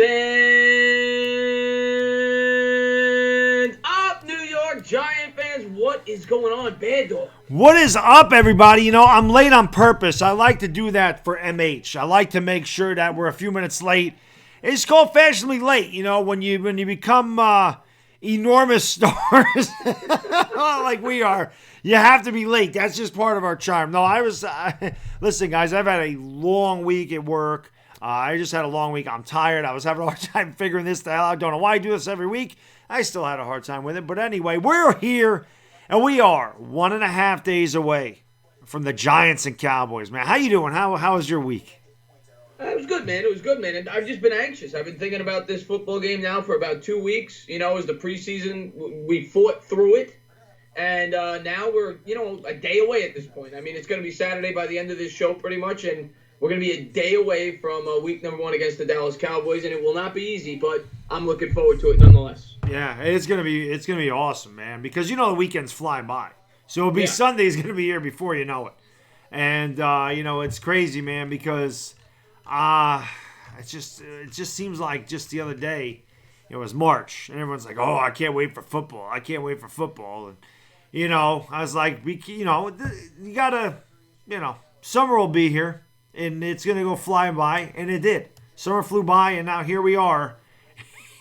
Stand up, New York Giant fans. What is going on, Baddog? What is up, everybody? You know, I'm late on purpose. I like to do that for MH. I like to make sure that we're a few minutes late. It's called fashionably late, you know, when you become enormous stars like we are. You have to be late. That's just part of our charm. No, listen, guys, I've had a long week at work. I just had a long week. I'm tired. I was having a hard time figuring this out. I don't know why I do this every week. I still had a hard time with it. But anyway, we're here, and we are 1.5 days away from the Giants and Cowboys, man. How you doing? How was your week? It was good, man. It was good, man. And I've just been anxious. I've been thinking about this football game now for about 2 weeks. You know, as the preseason, we fought through it. And now we're, a day away at this point. I mean, it's going to be Saturday by the end of this show pretty much. And we're going to be a day away from week number 1 against the Dallas Cowboys. And it will not be easy, but I'm looking forward to it nonetheless. Yeah, it's going to be awesome, man. Because, the weekends fly by. So it'll be Sunday's going to be here before you know it. And, it's crazy, man, because it just seems like just the other day, it was March. And everyone's like, oh, I can't wait for football. I can't wait for football. And, I was like, you got to, summer will be here. And it's going to go flying by. And it did. Summer flew by, and now here we are.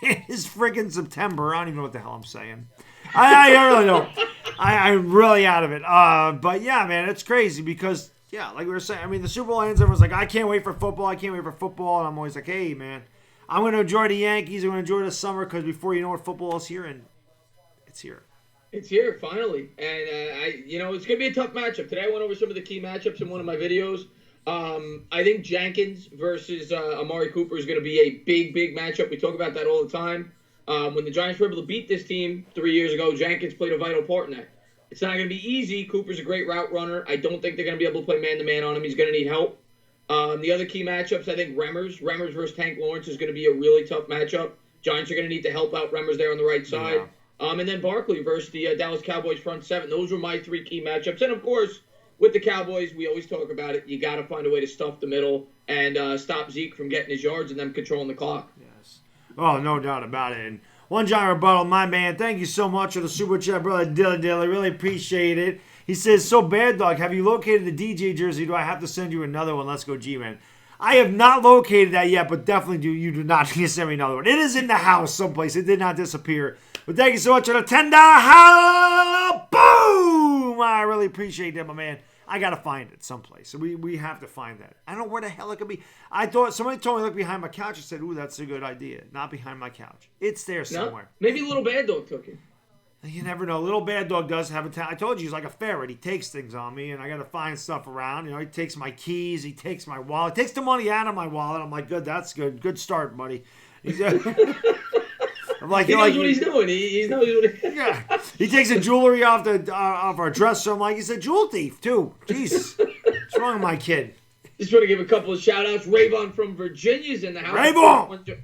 It's freaking September. I don't even know what the hell I'm saying. I really don't. I'm really out of it. But, yeah, man, it's crazy because, yeah, like we were saying, I mean, the Super Bowl ends. Everyone's like, I can't wait for football. I can't wait for football. And I'm always like, hey, man, I'm going to enjoy the Yankees. I'm going to enjoy the summer because before you know it, football is here, and it's here. It's here, finally. And, it's going to be a tough matchup. Today I went over some of the key matchups in one of my videos. I think Jenkins versus Amari Cooper is going to be a big, big matchup. We talk about that all the time. When the Giants were able to beat this team 3 years ago, Jenkins played a vital part in that. It's not going to be easy. Cooper's a great route runner. I don't think they're going to be able to play man-to-man on him. He's going to need help. The other key matchups, I think Remmers versus Tank Lawrence is going to be a really tough matchup. Giants are going to need to help out Remmers there on the right side. Yeah. And then Barkley versus the Dallas Cowboys front seven. Those were my 3 key matchups. And, of course, with the Cowboys, we always talk about it. You got to find a way to stuff the middle and stop Zeke from getting his yards and them controlling the clock. Yes. Oh, no doubt about it. And OneGiantRebuttal, my man, thank you so much for the super chat, brother Dilly. Really appreciate it. He says, so Baddog, have you located the DJ jersey? Do I have to send you another one? Let's go, G-Man. I have not located that yet, but definitely you do not need to send me another one. It is in the house someplace. It did not disappear. But thank you so much for the $10. Boom! I really appreciate that, my man. I got to find it someplace. We have to find that. I don't know where the hell it could be. I thought somebody told me to look behind my couch and said, ooh, that's a good idea. Not behind my couch. It's there somewhere. No, maybe Little Baddog took it. You never know. Little Baddog does have a talent. I told you he's like a ferret. He takes things on me, and I got to find stuff around. He takes my keys. He takes my wallet. He takes the money out of my wallet. I'm like, good, that's good. Good start, buddy. I'm like, he knows what he's doing. He knows what yeah. He takes the jewelry off our dresser. I'm like, he's a jewel thief, too. Jesus. What's wrong with my kid? Just want to give a couple of shout-outs. Rayvon from Virginia's in the house. Rayvon!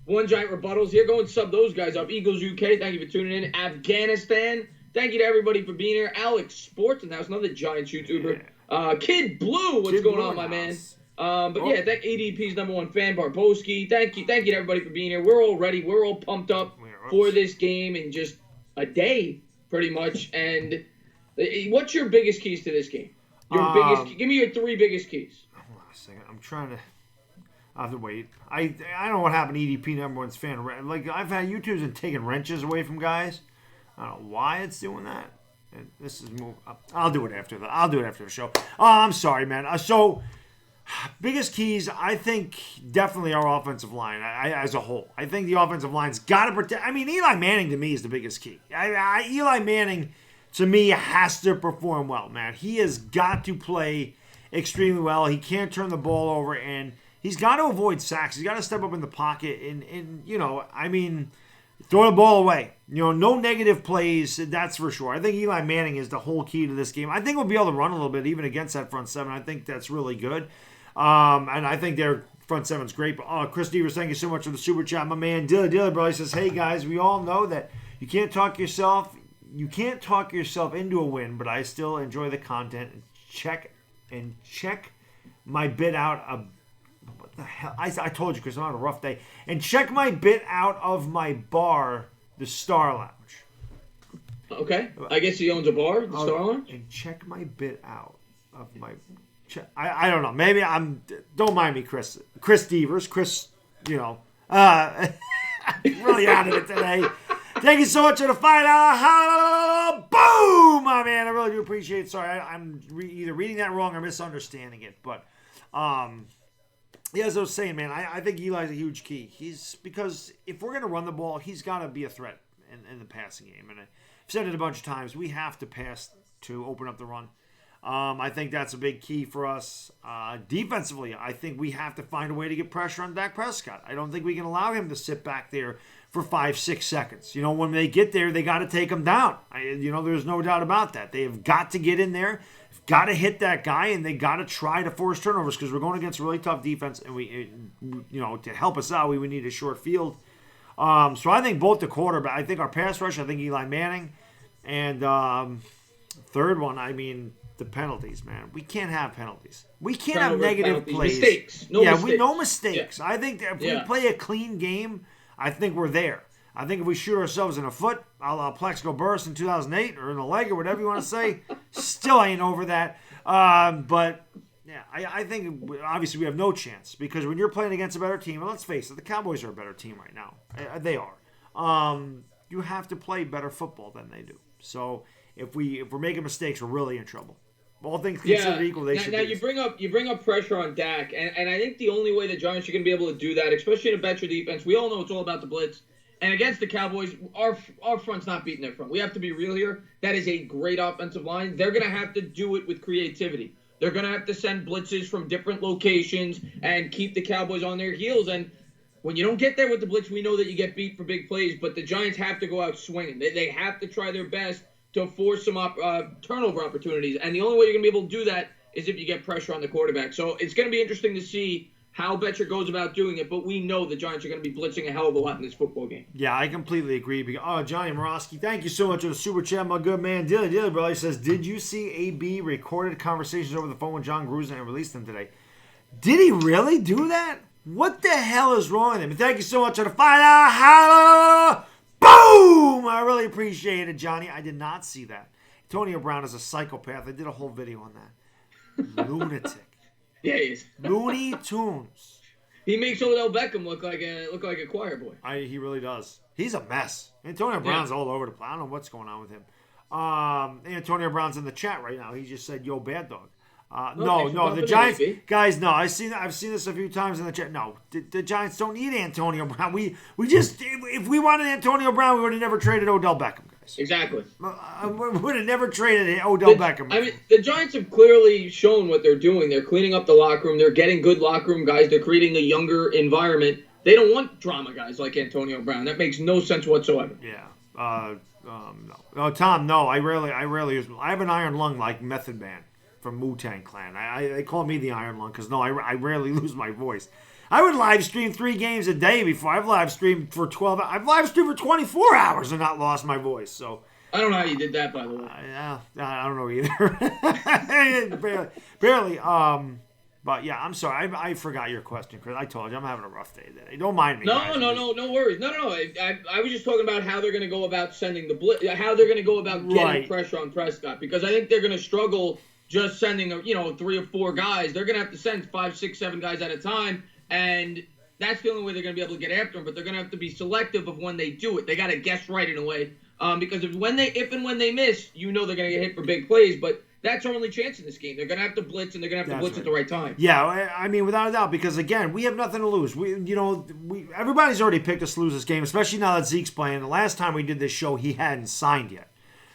One Giant Rebuttals here. Go and sub those guys up. Eagles UK, thank you for tuning in. Afghanistan, thank you to everybody for being here. Alex Sports in the house, another Giants YouTuber. Kid Blue, what's going on, my man? Yeah, thank ADP's #1 fan, Barboski. Thank you to everybody for being here. We're all ready. We're all pumped up for this game in just a day, pretty much. And what's your biggest keys to this game? Give me your 3 biggest keys. Hold on a second. I'm trying to. I have to wait. I don't know what happened to EDP #1's fan. Like, I've had YouTubers and taken wrenches away from guys. I don't know why it's doing that. And this is move up. I'll do it after the show. Oh, I'm sorry, man. So, biggest keys, I think definitely our offensive line as a whole. I think the offensive line's got to protect. I mean, Eli Manning to me is the biggest key. Eli Manning to me has to perform well, man. He has got to play extremely well. He can't turn the ball over, and he's got to avoid sacks. He's got to step up in the pocket and throw the ball away. No negative plays, that's for sure. I think Eli Manning is the whole key to this game. I think we'll be able to run a little bit even against that front seven. I think that's really good. And I think their front seven's great. But Chris Devers, thank you so much for the super chat. My man, Dilly, bro, he says, hey, guys, we all know that you can't talk yourself into a win, but I still enjoy the content and check my bit out. What the hell? I told you, Chris, I'm on a rough day. And check my bit out of my bar, the Star Lounge. Okay. I guess he owns a bar, the Star Lounge? And check my bit out of my... I don't know. Maybe I'm... Don't mind me, Chris. Chris Devers. Chris, really out of it today. Thank you so much for the $5 boom, my man. I really do appreciate it. Sorry, I'm either reading that wrong or misunderstanding it. But, as I was saying, man, I think Eli's a huge key. Because if we're going to run the ball, he's got to be a threat in the passing game. And I've said it a bunch of times. We have to pass to open up the run. I think that's a big key for us. Defensively, I think we have to find a way to get pressure on Dak Prescott. I don't think we can allow him to sit back there for 5-6 seconds. When they get there, they got to take him down. There's no doubt about that. They have got to get in there, got to hit that guy, and they got to try to force turnovers because we're going against a really tough defense. And to help us out, we would need a short field. So I think both the quarterback, I think our pass rush, I think Eli Manning, and third one, the penalties, man. We can't have penalties. We can't have negative plays. Mistakes. No mistakes. Yeah. I think that if we play a clean game, I think we're there. I think if we shoot ourselves in the foot, a la Plexico Burst in 2008, or in the leg, or whatever you want to say, still ain't over that. But, yeah, I think, obviously, we have no chance. Because when you're playing against a better team, and let's face it, the Cowboys are a better team right now. They are. You have to play better football than they do. So, if we're making mistakes, we're really in trouble. All things considered equal, they should. Now you bring up pressure on Dak, and I think the only way the Giants are going to be able to do that, especially in a better defense, we all know it's all about the blitz. And against the Cowboys, our front's not beating their front. We have to be real here. That is a great offensive line. They're going to have to do it with creativity. They're going to have to send blitzes from different locations and keep the Cowboys on their heels. And when you don't get there with the blitz, we know that you get beat for big plays. But the Giants have to go out swinging. They have to try their best to force some turnover opportunities. And the only way you're going to be able to do that is if you get pressure on the quarterback. So it's going to be interesting to see how Betcher goes about doing it, but we know the Giants are going to be blitzing a hell of a lot in this football game. Yeah, I completely agree. Johnny Morosky, thank you so much for the super chat, my good man. Dilly, bro, he says, did you see AB recorded conversations over the phone with John Gruden and released them today? Did he really do that? What the hell is wrong with him? Thank you so much for the $5 boom! I really appreciate it, Johnny. I did not see that. Antonio Brown is a psychopath. I did a whole video on that. Lunatic. Yeah, he is. Looney Tunes. He makes Odell Beckham look like a choir boy. He really does. He's a mess. Antonio Brown's all over the place. I don't know what's going on with him. Antonio Brown's in the chat right now. He just said, "Yo, Baddog." No, the Giants guys. No, I've seen this a few times in the chat. No, the Giants don't need Antonio Brown. We just, if we wanted Antonio Brown, we would have never traded Odell Beckham, guys. Exactly. We would have never traded Odell Beckham. The Giants have clearly shown what they're doing. They're cleaning up the locker room. They're getting good locker room guys. They're creating a younger environment. They don't want drama guys like Antonio Brown. That makes no sense whatsoever. Yeah. No, Tom. No, I rarely use. I have an iron lung like Method Man from Wu-Tang Clan. They call me the Iron Lung because, no, I rarely lose my voice. I would live stream 3 games a day before. I've live streamed for 12 hours. I've live streamed for 24 hours and not lost my voice. So I don't know how you did that, by the way. I don't know either. barely. But, yeah, I'm sorry. I forgot your question, Chris. I told you I'm having a rough day today. Don't mind me. No worries. No. I was just talking about how they're going to go about sending the blitz, how they're going to go about getting pressure on Prescott, because I think they're going to struggle just sending 3 or 4 guys. They're going to have to send 5, 6, 7 guys at a time, and that's the only way they're going to be able to get after them. But they're going to have to be selective of when they do it. They got to guess right in a way, because if and when they miss, they're going to get hit for big plays. But that's our only chance in this game. They're going to have to blitz, and they're going to have to blitz at the right time. Yeah, without a doubt, because again, we have nothing to lose. Everybody's already picked us to lose this game, especially now that Zeke's playing. The last time we did this show, he hadn't signed yet.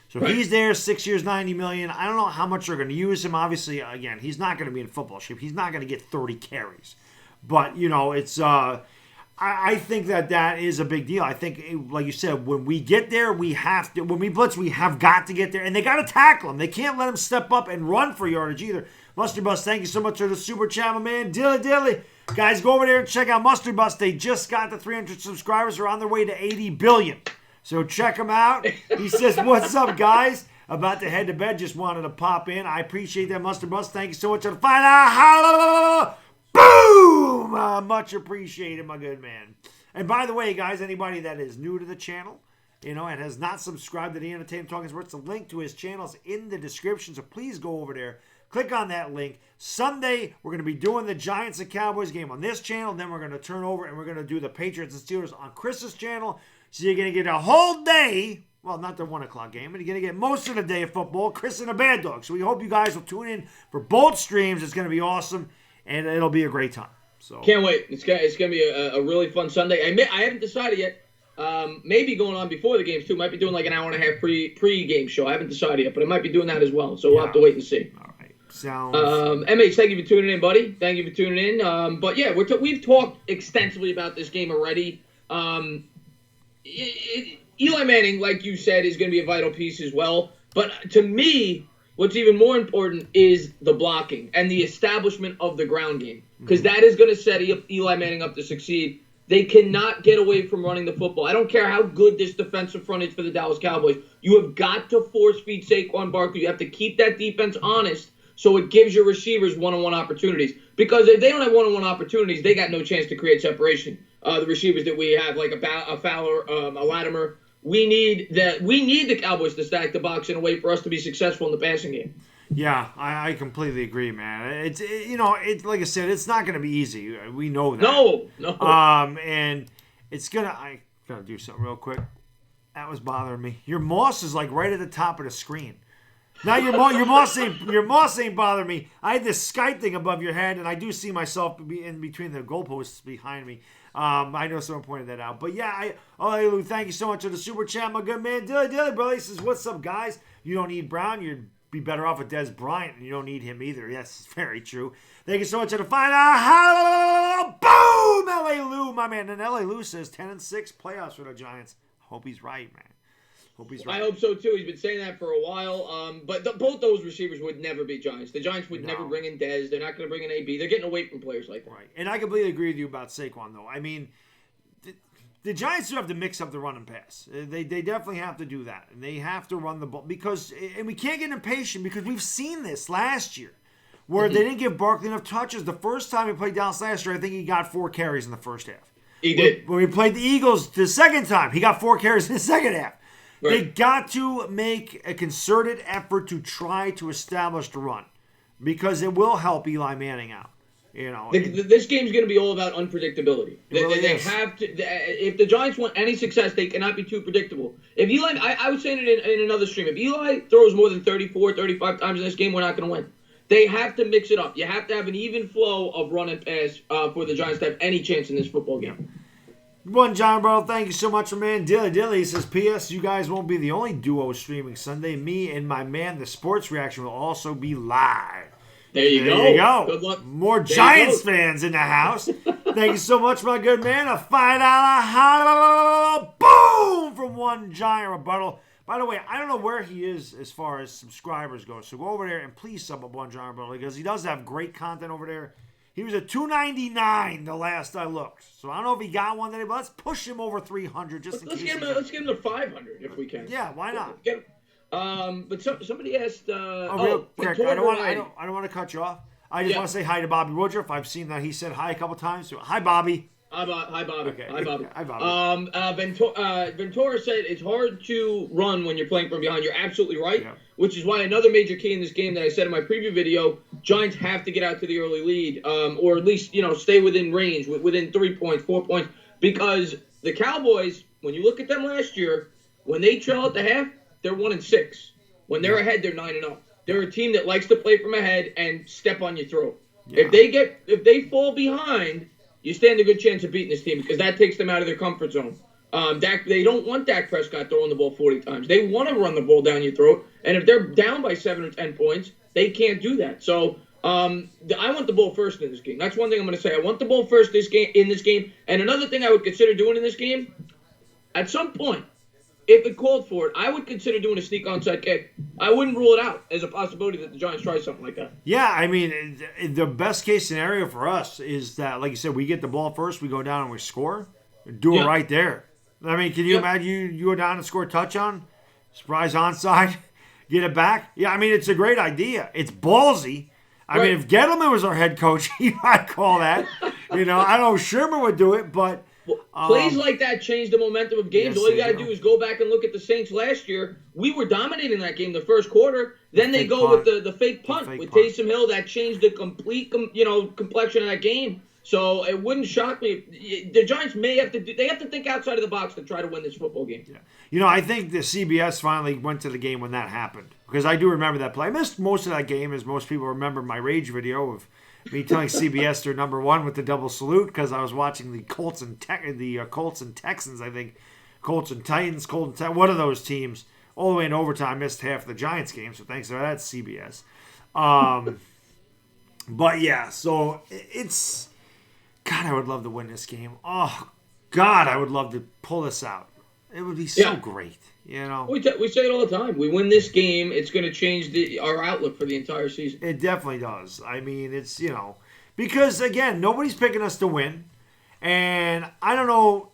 So he's there, 6 years, $90 million. I don't know how much they're going to use him. Obviously, again, he's not going to be in football shape. He's not going to get 30 carries. But, it's I think that is a big deal. I think, like you said, when we get there, we have to. When we blitz, we have got to get there. And they got to tackle him. They can't let him step up and run for yardage either. Mustard Bus, thank you so much for the super chat, my man. Dilly. Guys, go over there and check out Mustard Bus. They just got the 300 subscribers. They're on their way to 80 billion. So check him out. He says, what's up, guys? About to head to bed. Just wanted to pop in. I appreciate that, Mustard Bus. Thank you so much for the $5. Boom! boom! Much appreciated, my good man. And by the way, guys, anybody that is new to the channel, and has not subscribed to the Entertainment Talking Sports, the link to his channel is in the description, so please go over there. Click on that link. Sunday, we're going to be doing the Giants and Cowboys game on this channel. Then we're going to turn over and we're going to do the Patriots and Steelers on Chris's channel. So you're going to get a whole day. Well, not the 1 o'clock game, but you're going to get most of the day of football. Chris and the Baddog. So we hope you guys will tune in for both streams. It's going to be awesome, and it'll be a great time. So can't wait. It's going to be a really fun Sunday. I haven't decided yet. Maybe going on before the games too. Might be doing like an hour and a half pre-game show. I haven't decided yet, but I might be doing that as well. So we'll have to wait and see. All right. Sounds. MH, thank you for tuning in, buddy. Thank you for tuning in. But yeah, we've talked extensively about this game already. Eli Manning, like you said, is going to be a vital piece as well. But to me, what's even more important is the blocking and the establishment of the ground game, because that is going to set Eli Manning up to succeed. They cannot get away from running the football. I don't care how good this defensive front is for the Dallas Cowboys. You have got to force feed Saquon Barkley. You have to keep that defense honest so it gives your receivers one-on-one opportunities. Because if they don't have one-on-one opportunities, they got no chance to create separation. The receivers that we have, like a Fowler, a Latimer, we need the Cowboys to stack the box in a way for us to be successful in the passing game. Yeah, I completely agree, man. It's like I said, it's not going to be easy. We know that. No. And it's I gotta do something real quick. That was bothering me. Your moss is like right at the top of the screen. Now your moss ain't bothering me. I had this Skype thing above your head, and I do see myself in between the goalposts behind me. I know someone pointed that out. But yeah, Lou, thank you so much for the super chat, my good man. Dilly, brother. He says, what's up, guys? You don't need Brown. You'd be better off with Des Bryant, and you don't need him either. Yes, it's very true. Thank you so much for the final. Boom! L.A. Lou, my man. And L.A. Lou says 10-6 playoffs for the Giants. Hope he's right, man. I hope so, too. He's been saying that for a while. But both those receivers would never be Giants. The Giants would never bring in Dez. They're not going to bring in AB. They're getting away from players like that. Right. And I completely agree with you about Saquon, though. I mean, the Giants do have to mix up the run and pass. They definitely have to do that. And they have to run the ball. And we can't get impatient because we've seen this last year where they didn't give Barkley enough touches. The first time he played Dallas last year, I think he got 4 carries in the first half. He did. When we played the Eagles the second time, he got 4 carries in the second half. Right. They got to make a concerted effort to try to establish the run because it will help Eli Manning out. This game's going to be all about unpredictability. They have to. If the Giants want any success, they cannot be too predictable. If Eli, I was saying it in another stream, if Eli throws more than 34, 35 times in this game, we're not going to win. They have to mix it up. You have to have an even flow of run and pass for the Giants to have any chance in this football game. OneGiantRebuttal, thank you so much, man. Dilly says, P.S. You guys won't be the only duo streaming Sunday. Me and my man, the Sports Reaction, will also be live. There you go. Good luck. More Giants fans in the house. Thank you so much, my good man. A $5 boom from OneGiantRebuttal. By the way, I don't know where he is as far as subscribers go, so go over there and please sub up OneGiantRebuttal because he does have great content over there. He was at $2.99 the last I looked. So I don't know if he got one today, but let's push him over 300 just in case. Let's get him to 500 if we can. Yeah, why not? But somebody asked. Real quick, I don't want to cut you off. I just want to say hi to Bobby Woodruff. I've seen that he said hi a couple times. So, hi, Bobby. Hi, Bobby. Okay. Hi, Bobby. Hi, Bobby. Ventura said it's hard to run when you're playing from behind. You're absolutely right, which is why another major key in this game that I said in my preview video, Giants have to get out to the early lead, or at least stay within range, within 3 points, 4 points, because the Cowboys, when you look at them last year, when they trail at the half, they're 1-6. When they're ahead, they're 9-0. They're a team that likes to play from ahead and step on your throat. Yeah. If they fall behind, you stand a good chance of beating this team because that takes them out of their comfort zone. They don't want Dak Prescott throwing the ball 40 times. They want to run the ball down your throat. And if they're down by 7 or 10 points, they can't do that. So I want the ball first in this game. That's one thing I'm going to say. I want the ball first in this game. And another thing I would consider doing in this game, at some point, if it called for it, I would consider doing a sneak onside kick. I wouldn't rule it out as a possibility that the Giants try something like that. Yeah, I mean, the best case scenario for us is that, like you said, we get the ball first, we go down and we score. Do it right there. I mean, can you imagine you go down and score a touchdown, surprise onside, get it back? Yeah, I mean, it's a great idea. It's ballsy. I mean, if Gettleman was our head coach, he might call that. I don't know, Sherman would do it, but plays like that change the momentum of games. Yes, All you got to do is go back and look at the Saints last year. We were dominating that game the first quarter. Then they go with the fake punt with Taysom Hill. That changed the complete complexion of that game. So it wouldn't shock me. The Giants may have to they have to think outside of the box to try to win this football game. Yeah. I think the CBS finally went to the game when that happened, because I do remember that play. I missed most of that game, as most people remember my rage video of me telling CBS they're number one with the double salute, because I was watching the Colts and Texans, I think. Colts and Titans, one of those teams, all the way in overtime. Missed half the Giants game, so thanks to that, CBS. But yeah, so it's... God, I would love to win this game. Oh, God, I would love to pull this out. It would be so great, We say it all the time. We win this game, it's going to change our outlook for the entire season. It definitely does. I mean, it's, because, again, nobody's picking us to win. And I don't know,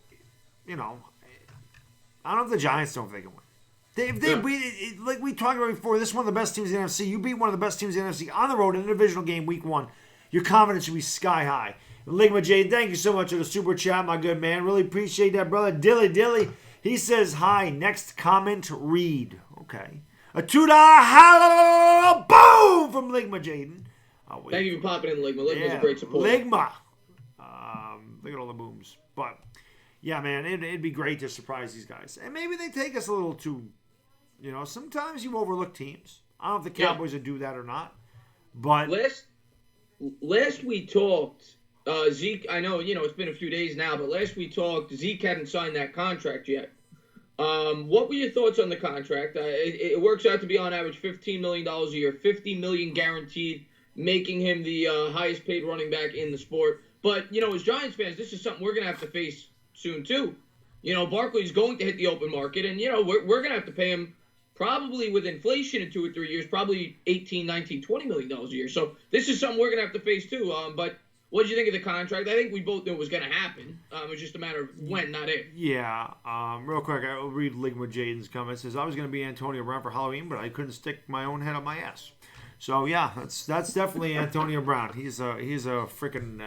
I don't know if the Giants don't think it win. Like we talked about before, this is one of the best teams in the NFC. You beat one of the best teams in the NFC on the road in a divisional game week 1. Your confidence should be sky high. Ligma J, thank you so much for the super chat, my good man. Really appreciate that, brother. Dilly. He says, hi, next comment, read. Okay. A $2 hello boom from Ligma Jaden. Thank you for popping in, Ligma. Ligma's a great supporter. Ligma. Look at all the booms. But, yeah, man, it'd be great to surprise these guys. And maybe they take us a little too, sometimes you overlook teams. I don't know if the Cowboys would do that or not. But last we talked, Zeke, I know, it's been a few days now, but last we talked, Zeke hadn't signed that contract yet. What were your thoughts on the contract? It works out to be on average $15 million a year, $50 million guaranteed, making him the highest paid running back in the sport. But, as Giants fans, this is something we're going to have to face soon, too. Barkley's going to hit the open market, and, we're going to have to pay him probably with inflation in 2 or 3 years, probably $18, $19, $20 million a year. So this is something we're going to have to face, too. But what did you think of the contract? I think we both knew it was going to happen. It was just a matter of when, not if. Yeah. Real quick, I'll read Ligma Jaden's comment. It says, I was going to be Antonio Brown for Halloween, but I couldn't stick my own head up my ass. So, yeah, that's definitely Antonio Brown. He's a freaking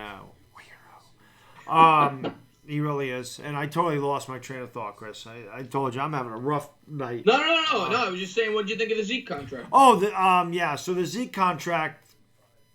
weirdo. He really is. And I totally lost my train of thought, Chris. I told you I'm having a rough night. No. I was just saying, what did you think of the Zeke contract? Oh, so the Zeke contract,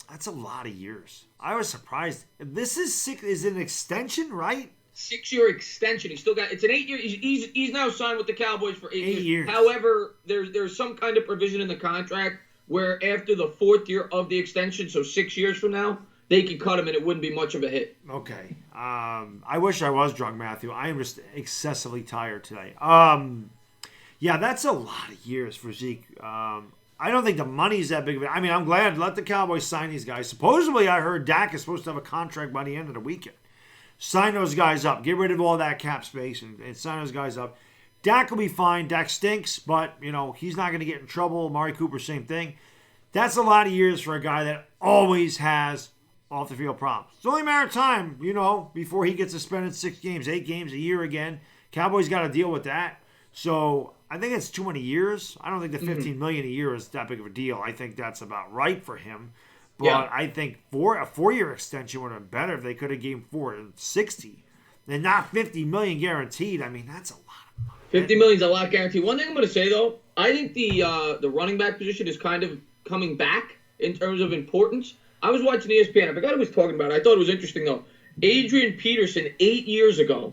that's a lot of years. I was surprised. This is an extension, right? 6-year extension. He's still got. It's an 8-year. He's now signed with the Cowboys for 8 years. However, there's some kind of provision in the contract where after the 4th year of the extension, so 6 years from now, they could cut him and it wouldn't be much of a hit. Okay. I wish I was drunk, Matthew. I am just excessively tired today. Yeah, that's a lot of years for Zeke. I don't think the money's that big of it. I mean, I'm glad. Let the Cowboys sign these guys. Supposedly, I heard Dak is supposed to have a contract by the end of the weekend. Sign those guys up. Get rid of all that cap space and sign those guys up. Dak will be fine. Dak stinks, but, he's not going to get in trouble. Amari Cooper, same thing. That's a lot of years for a guy that always has off-the-field problems. It's only a matter of time, before he gets suspended 6 games, 8 games, a year again. Cowboys got to deal with that. So I think it's too many years. I don't think the $15 million a year is that big of a deal. I think that's about right for him. But I think a 4-year extension would have been better if they could have gave him 4 and 60. And not $50 million guaranteed. I mean, that's a lot of money. $50 million is a lot guaranteed. One thing I'm going to say, though, I think the running back position is kind of coming back in terms of importance. I was watching ESPN. I forgot who was talking about it. I thought it was interesting, though. Adrian Peterson, 8 years ago,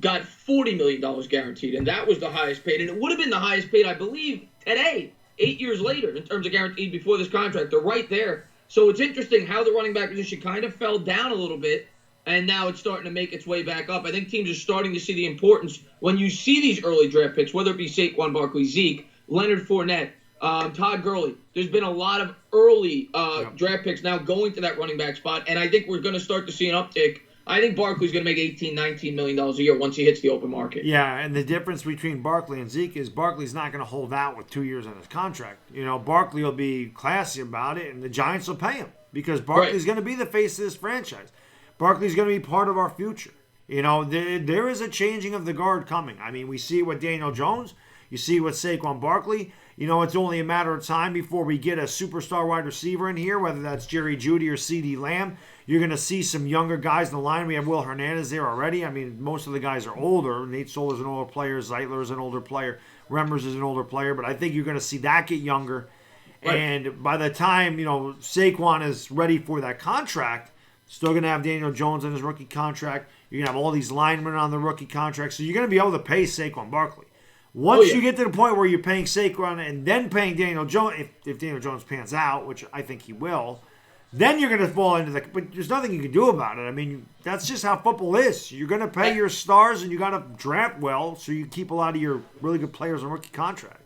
got $40 million guaranteed, and that was the highest paid. And it would have been the highest paid, I believe, today, 8 years later, in terms of guaranteed before this contract. They're right there. So it's interesting how the running back position kind of fell down a little bit, and now it's starting to make its way back up. I think teams are starting to see the importance when you see these early draft picks, whether it be Saquon Barkley, Zeke, Leonard Fournette, Todd Gurley. There's been a lot of early draft picks now going to that running back spot, and I think we're going to start to see an uptick. I think Barkley's going to make $18, $19 million a year once he hits the open market. Yeah, and the difference between Barkley and Zeke is Barkley's not going to hold out with 2 years on his contract. Barkley will be classy about it, and the Giants will pay him because Barkley's going to be the face of this franchise. Barkley's going to be part of our future. There is a changing of the guard coming. I mean, we see it with Daniel Jones. You see with Saquon Barkley, it's only a matter of time before we get a superstar wide receiver in here, whether that's Jerry Jeudy or CeeDee Lamb. You're going to see some younger guys in the line. We have Will Hernandez there already. I mean, most of the guys are older. Nate Solder's an older player. Zeitler is an older player. Remmers is an older player. But I think you're going to see that get younger. Right. And by the time, Saquon is ready for that contract, still going to have Daniel Jones on his rookie contract. You're going to have all these linemen on the rookie contract. So you're going to be able to pay Saquon Barkley. Once you get to the point where you're paying Saquon and then paying Daniel Jones, if Daniel Jones pans out, which I think he will, then you're going to fall into but there's nothing you can do about it. I mean, that's just how football is. You're going to pay your stars and you got to draft well so you keep a lot of your really good players on rookie contract.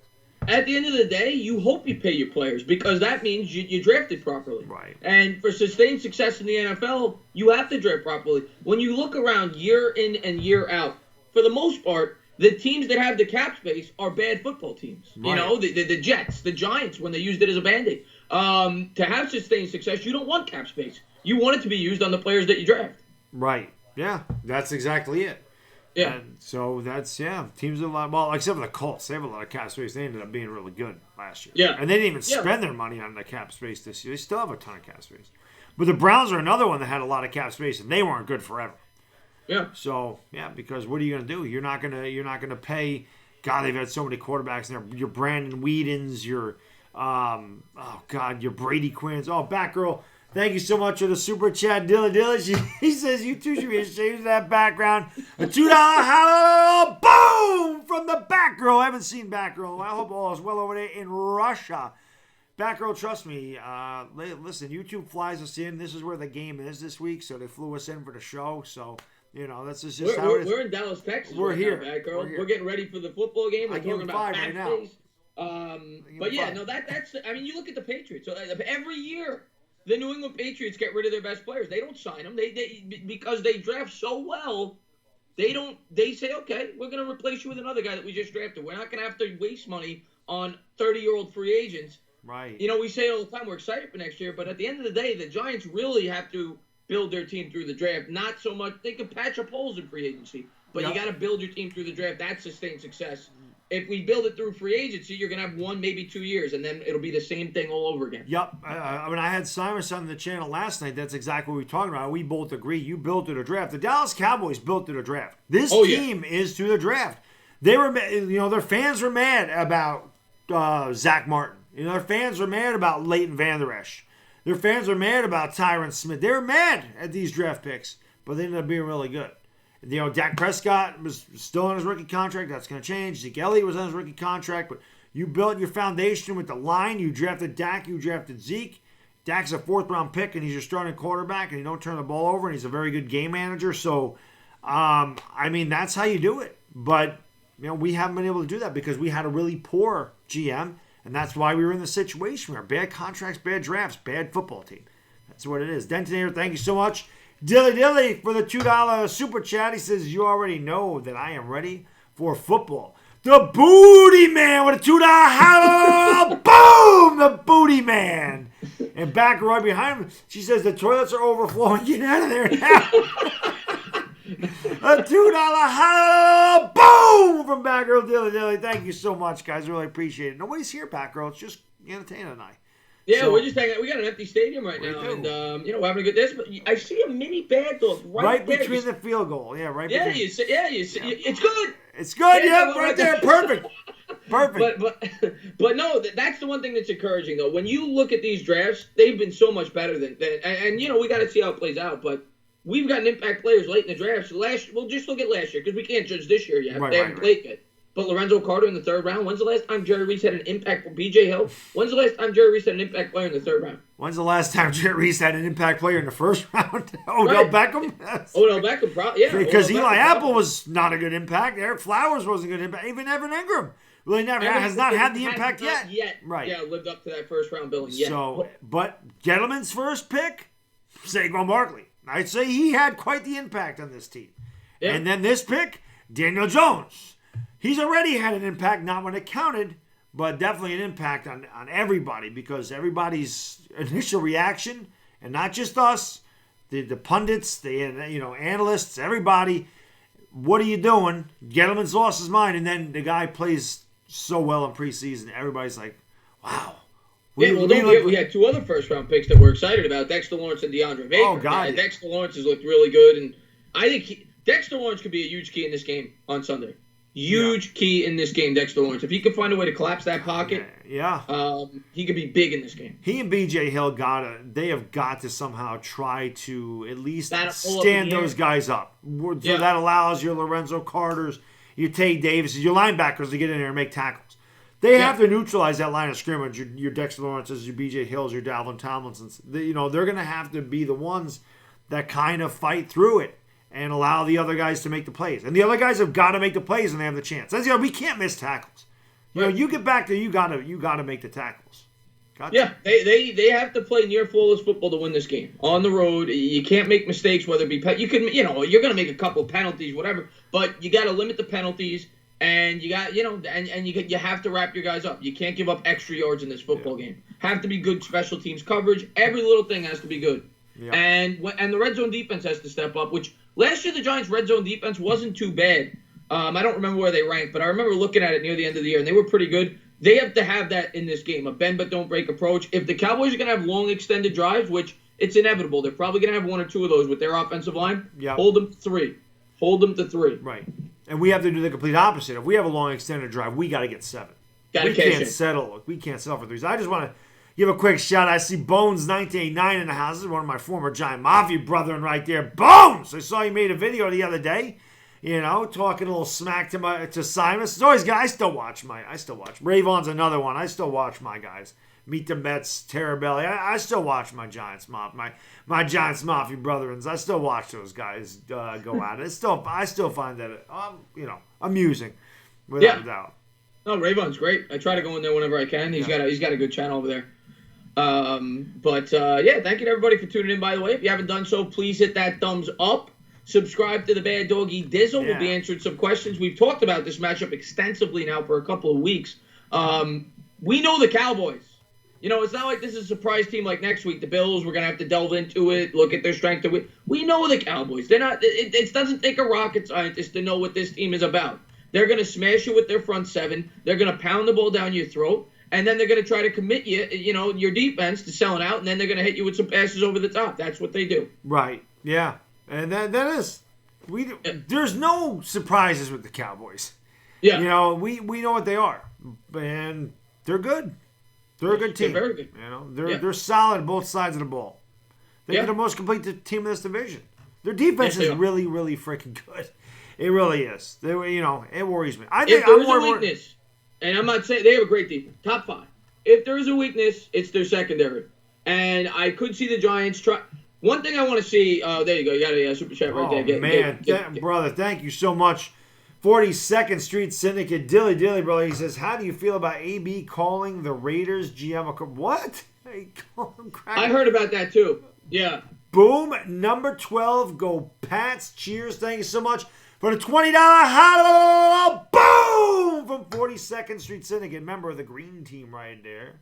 At the end of the day, you hope you pay your players because that means you drafted properly. Right. And for sustained success in the NFL, you have to draft properly. When you look around year in and year out, for the most part, the teams that have the cap space are bad football teams. Right. The Jets, the Giants, when they used it as a Band-Aid. To have sustained success, you don't want cap space. You want it to be used on the players that you draft. Right. Yeah, that's exactly it. Yeah. And so that's, teams have a lot, well, except for the Colts. They have a lot of cap space. They ended up being really good last year. Yeah. And they didn't even spend their money on the cap space this year. They still have a ton of cap space. But the Browns are another one that had a lot of cap space, and they weren't good forever. Yeah. So, because what are you going to do? You're not going to pay. God, they've had so many quarterbacks in there. Your Brandon Whedons, your your Brady Quinns. Oh, Batgirl, thank you so much for the super chat. Dilly. He says you two should be ashamed of that background. A $2 hello boom from the Batgirl. I haven't seen Batgirl. I hope all is well over there in Russia. Batgirl, trust me. Listen, YouTube flies us in. This is where the game is this week, so they flew us in for the show. So. That's just how it is. We're in Dallas, Texas. We're here. Now, we're getting ready for the football game. We're talking about right now. But that's. I mean, you look at the Patriots. So every year, the New England Patriots get rid of their best players. They don't sign them. They because they draft so well. They don't. They say, okay, we're going to replace you with another guy that we just drafted. We're not going to have to waste money on 30-year-old free agents. Right. We say it all the time. We're excited for next year, but at the end of the day, the Giants really have to build their team through the draft. Not so much. They can patch up holes in free agency, but you got to build your team through the draft. That's sustained success. If we build it through free agency, you're going to have 1, maybe 2 years, and then it'll be the same thing all over again. Yep. I had Simon on the channel last night. That's exactly what we were talking about. We both agree. You built through the draft. The Dallas Cowboys built through the draft. This team is through the draft. They were, their fans were mad about Zach Martin. Their fans were mad about Leighton Vander Esch. Their fans were mad about Tyron Smith. They were mad at these draft picks, but they ended up being really good. Dak Prescott was still on his rookie contract. That's going to change. Zeke Elliott was on his rookie contract, but you built your foundation with the line. You drafted Dak. You drafted Zeke. Dak's a 4th-round pick, and he's your starting quarterback, and you don't turn the ball over, and he's a very good game manager. So, that's how you do it. But, we haven't been able to do that because we had a really poor GM. And that's why we were in the situation. We are bad contracts, bad drafts, bad football team. That's what it is. Detonator, thank you so much. Dilly for the $2 super chat. He says, you already know that I am ready for football. The Booty Man with a $2 hello. Boom! The Booty Man. And back right behind him, she says, the toilets are overflowing. Get out of there now. A $2 hello. Boom! From Batgirl Dilly. Thank you so much, guys. Really appreciate it. Nobody's here, Batgirl. It's just Entertainah and I. Yeah, we're just hanging out. We got an empty stadium right now, and we're having a good day. But I see a mini Baddog right there. Between the field goal. Yeah, right. Yeah, between. You see, it's good. It's good. Yeah, right there. Perfect. But no, that's the one thing that's encouraging though. When you look at these drafts, they've been so much better than and we got to see how it plays out, but. We've gotten impact players late in the draft. We'll just look at last year because we can't judge this year yet. They haven't played yet. But Lorenzo Carter in the 3rd round. When's the last time Jerry Reese had an impact for B.J. Hill? When's the last time Jerry Reese had an impact player in the 3rd round? When's the last time Jerry Reese had an impact player in the 1st round? Odell Beckham? Odell Beckham, probably. Yeah. Because Eli Apple was not a good impact. Eric Flowers wasn't a good impact. Even Evan Ingram really has not had the impact yet. Right. Yeah, lived up to that 1st round billing yet. So, but gentleman's first pick, Saquon Barkley. I'd say he had quite the impact on this team. Yeah. And then this pick, Daniel Jones. He's already had an impact, not when it counted, but definitely an impact on everybody because everybody's initial reaction, and not just us, the pundits, the analysts, everybody, what are you doing? Gettleman's lost his mind, and then the guy plays so well in preseason. Everybody's like, wow. We had 2 other first-round picks that we're excited about, Dexter Lawrence and DeAndre Baker. Oh, God. Yeah, Dexter Lawrence has looked really good, and I think Dexter Lawrence could be a huge key in this game on Sunday. Huge key in this game, Dexter Lawrence. If he can find a way to collapse that pocket, he could be big in this game. He and BJ Hill they have got to somehow try to at least stand those guys up. So that allows your Lorenzo Carters, your Tay Davis, your linebackers to get in there and make tackles. They have to neutralize that line of scrimmage. Your Dexter Lawrence's, your B.J. Hills, your Dalvin Tomlinsons. They're going to have to be the ones that kind of fight through it and allow the other guys to make the plays. And the other guys have got to make the plays when they have the chance. We can't miss tackles. You get back there, you got to make the tackles. Gotcha. Yeah, they have to play near flawless football to win this game. On the road, you can't make mistakes. Whether it be you're going to make a couple penalties, whatever, but you got to limit the penalties. And you got, you have to wrap your guys up. You can't give up extra yards in this football game. Have to be good special teams coverage. Every little thing has to be good. Yeah. And the red zone defense has to step up, which last year the Giants' red zone defense wasn't too bad. I don't remember where they ranked, but I remember looking at it near the end of the year, and they were pretty good. They have to have that in this game, a bend but don't break approach. If the Cowboys are going to have long extended drives, which it's inevitable, they're probably going to have 1 or 2 of those with their offensive line, hold them to 3. Hold them to 3. Right. And we have to do the complete opposite. If we have a long extended drive, we got to get 7. We can't settle for 3s. I just want to give a quick shout. I see Bones 1989 in the house. This is one of my former Giant Mafia brethren right there. Bones! I saw you made a video the other day, talking a little smack to Simon. It's always good. I still watch. Ravon's another one. I still watch my guys. Meet the Mets, Terabelli. I still watch my Giants Mafia. My Giants Mafia brethren. I still watch those guys go at it. I still find that amusing, without a doubt. No, Ravon's great. I try to go in there whenever I can. He's got a good channel over there. Thank you to everybody for tuning in. By the way, if you haven't done so, please hit that thumbs up. Subscribe to the Bad Doggy Dizzle. We'll be answering some questions. We've talked about this matchup extensively now for a couple of weeks. We know the Cowboys. It's not like this is a surprise team like next week. The Bills, we're going to have to delve into it, look at their strength. We know the Cowboys. They're not. It doesn't take a rocket scientist to know what this team is about. They're going to smash you with their front 7. They're going to pound the ball down your throat. And then they're going to try to commit your defense to selling out. And then they're going to hit you with some passes over the top. That's what they do. Right. Yeah. And that is. There's no surprises with the Cowboys. Yeah. We know what they are. And they're good. They're a good team. They're very good. They're solid both sides of the ball. They're the most complete team in this division. Their defense is really, really freaking good. It really is. It worries me. I think if there is a weakness, and I'm not saying they have a great defense, top 5. If there is a weakness, it's their secondary. And I could see the Giants try. One thing I want to see. There you go. You got a super chat right there. Brother, thank you so much. 42nd Street Syndicate, Dilly, brother. He says, how do you feel about AB calling the Raiders GM? What? I heard about that too. Yeah. Boom, number 12. Go Pats. Cheers. Thank you so much for the $20 hello. Boom from 42nd Street Syndicate. Member of the green team right there.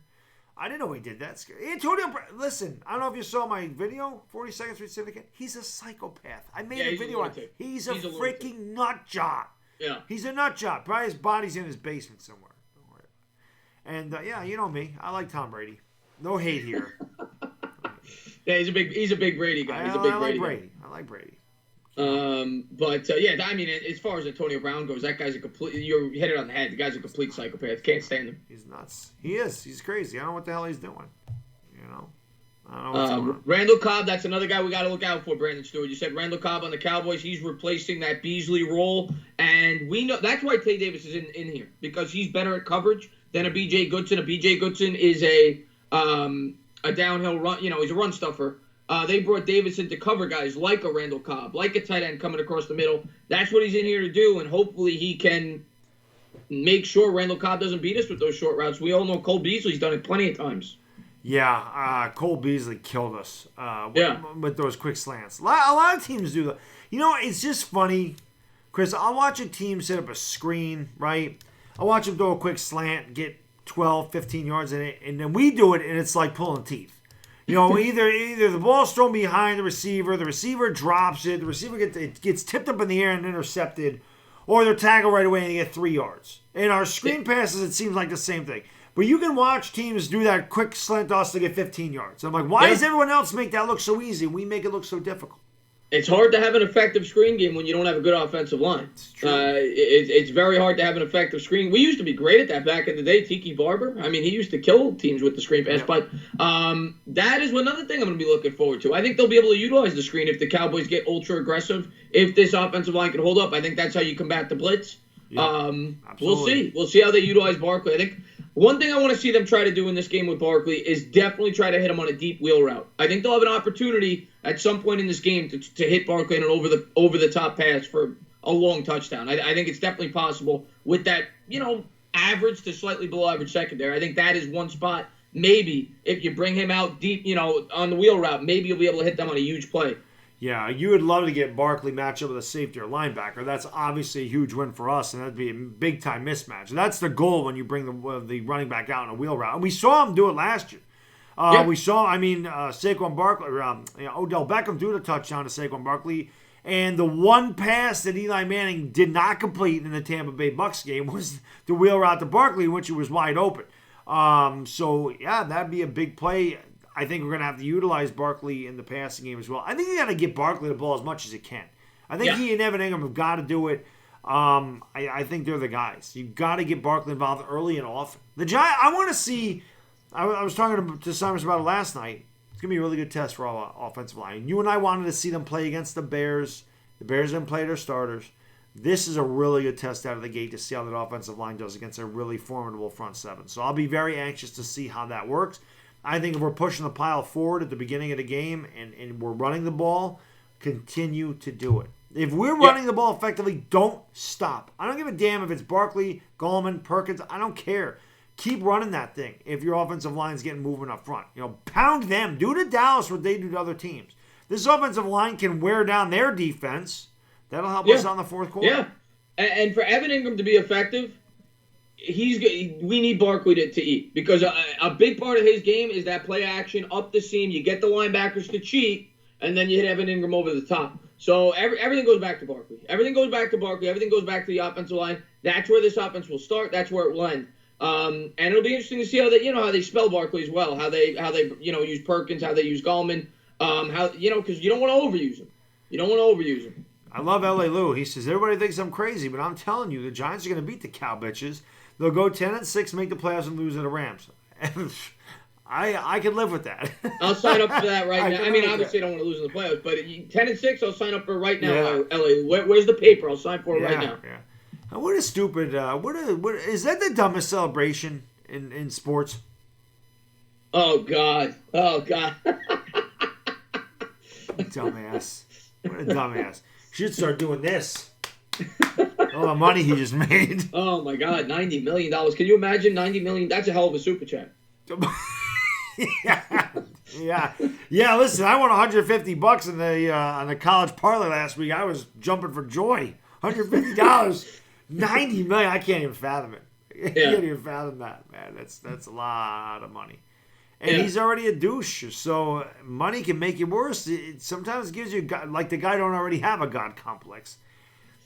I didn't know he did that. Antonio, listen, I don't know if you saw my video, 42nd Street Syndicate. He's a psychopath. I made a video on it. He's a freaking nut job. Yeah. He's a nut job. Probably his body's in his basement somewhere. And, you know me. I like Tom Brady. No hate here. Yeah, he's a big Brady guy. I like Brady. I mean, as far as Antonio Brown goes, that guy's you hit it on the head. The guy's a complete psychopath. Can't stand him. He's nuts. He is. He's crazy. I don't know what the hell he's doing. I don't know what's going on. Randall Cobb, that's another guy we got to look out for, Brandon Stewart. You said Randall Cobb on the Cowboys. He's replacing that Beasley role. And we know that's why Tay Davis is in here, because he's better at coverage than a B.J. Goodson. A B.J. Goodson is a downhill run. He's a run stuffer. They brought Davis in to cover guys like a Randall Cobb, like a tight end coming across the middle. That's what he's in here to do, and hopefully he can make sure Randall Cobb doesn't beat us with those short routes. We all know Cole Beasley's done it plenty of times. Yeah, Cole Beasley killed us with those quick slants. A lot of teams do that. It's just funny, Chris. I'll watch a team set up a screen, right? I'll watch them throw a quick slant, get 12, 15 yards in it, and then we do it, and it's like pulling teeth. Either the ball's thrown behind the receiver drops it, the receiver gets tipped up in the air and intercepted, or they're tackled right away and they get 3 yards. In our screen passes, it seems like the same thing. But you can watch teams do that quick slant toss to get 15 yards. I'm like, why does everyone else make that look so easy? We make it look so difficult. It's hard to have an effective screen game when you don't have a good offensive line. It's true. It's very hard to have an effective screen. We used to be great at that back in the day. Tiki Barber, I mean, he used to kill teams with the screen pass. But that is another thing I'm going to be looking forward to. I think they'll be able to utilize the screen if the Cowboys get ultra aggressive. If this offensive line can hold up, I think that's how you combat the blitz. We'll see. We'll see how they utilize Barkley. I think one thing I want to see them try to do in this game with Barkley is definitely try to hit him on a deep wheel route. I think they'll have an opportunity at some point in this game to hit Barkley in an over the top pass for a long touchdown. I think it's definitely possible with that, average to slightly below average secondary. I think that is one spot. Maybe if you bring him out deep, on the wheel route, maybe you'll be able to hit them on a huge play. Yeah, you would love to get Barkley matched up with a safety or linebacker. That's obviously a huge win for us, and that'd be a big-time mismatch. That's the goal when you bring the running back out in a wheel route. And we saw him do it last year. We saw, Saquon Barkley, Odell Beckham threw the touchdown to Saquon Barkley, and the one pass that Eli Manning did not complete in the Tampa Bay Bucs game was the wheel route to Barkley, which he was wide open. That'd be a big play. I think we're going to have to utilize Barkley in the passing game as well. I think you got to get Barkley the ball as much as you can. I think he and Evan Ingram have got to do it. I think they're the guys. You've got to get Barkley involved early and often. The Giants, I want to see, I was talking to Simons about it last night. It's going to be a really good test for all offensive line. You and I wanted to see them play against the Bears. The Bears didn't play their starters. This is a really good test out of the gate to see how that offensive line does against a really formidable front seven. So I'll be very anxious to see how that works. I think if we're pushing the pile forward at the beginning of the game and we're running the ball, continue to do it. If we're running the ball effectively, don't stop. I don't give a damn if it's Barkley, Gallman, Perkins. I don't care. Keep running that thing if your offensive line's getting movement up front. Pound them. Do to Dallas what they do to other teams. This offensive line can wear down their defense. That'll help us on the fourth quarter. Yeah. And for Evan Ingram to be effective, we need Barkley to eat, because a big part of his game is that play action up the seam. You get the linebackers to cheat, and then you hit Evan Ingram over the top. So everything goes back to Barkley. Everything goes back to Barkley. Everything goes back to the offensive line. That's where this offense will start. That's where it will end. And it'll be interesting to see how they spell Barkley as well. How they use Perkins. How they use Gallman. Because you don't want to overuse him. I love L.A. Lou. He says everybody thinks I'm crazy, but I'm telling you, the Giants are going to beat the cow bitches. They'll go 10-6, make the playoffs, and lose to the Rams. I can live with that. I'll sign up for that right now. I mean, obviously, I don't want to lose in the playoffs, but 10-6, I'll sign up for right now. LA, where's the paper? I'll sign for it right now. Yeah. What a stupid. What is that? The dumbest celebration in sports? Oh God. Dumbass. What a dumbass. Should start doing this. All the money he just made. Oh my God, $90 million. Can you imagine $90 million? That's a hell of a super chat. Yeah. Listen, I won $150 on the college parlay last week. I was jumping for joy. $150, $90 million. I can't even fathom it. I can't even fathom that, man. That's a lot of money. And he's already a douche, so money can make you worse. It sometimes gives you, like the guy don't already have a God complex.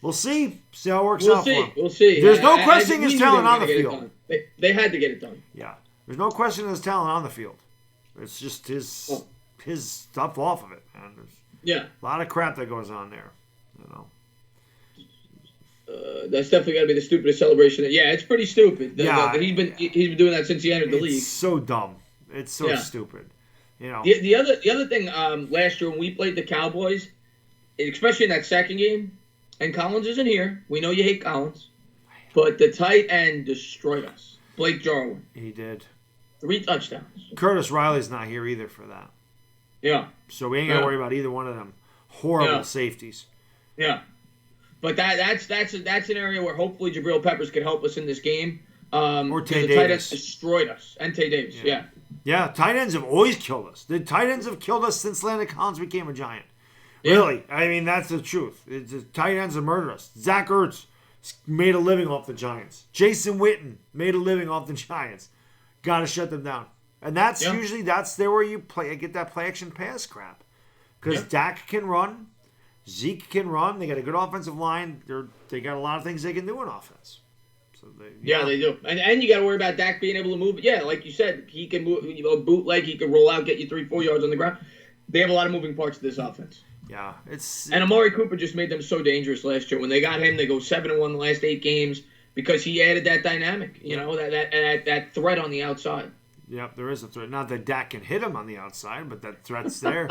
We'll see. See how it works out for him. We'll see. There's no questioning his talent on the field. They had to get it done. Yeah. There's no questioning his talent on the field. It's just his stuff off of it, man. There's a lot of crap that goes on there. That's definitely got to be the stupidest celebration. It's pretty stupid. He's been doing that since he entered the league. It's so dumb. It's so stupid. The other thing last year when we played the Cowboys, especially in that second game, and Collins isn't here. We know you hate Collins, but the tight end destroyed us. Blake Jarwin. He did. 3 touchdowns. Curtis Riley's not here either for that. Yeah. So we ain't got to worry about either one of them horrible safeties. Yeah. But that's an area where hopefully Jabril Peppers could help us in this game. Or Tay Davis. The tight ends destroyed us. And Tay Davis, Yeah, tight ends have always killed us. The tight ends have killed us since Landon Collins became a Giant. Really. I mean, that's the truth. The tight ends have murdered us. Zach Ertz made a living off the Giants. Jason Witten made a living off the Giants. Got to shut them down. And that's usually, that's there where you get that play action pass crap. Because Dak can run. Zeke can run. They got a good offensive line. They got a lot of things they can do in offense. So they do. And you got to worry about Dak being able to move. Yeah, like you said, he can move, bootleg. He can roll out, get you 3-4 yards on the ground. They have a lot of moving parts to this offense. Yeah, and Amari Cooper just made them so dangerous last year. When they got him, they go 7-1 the last 8 games because he added that dynamic. That threat on the outside. Yep, there is a threat. Not that Dak can hit him on the outside, but that threat's there.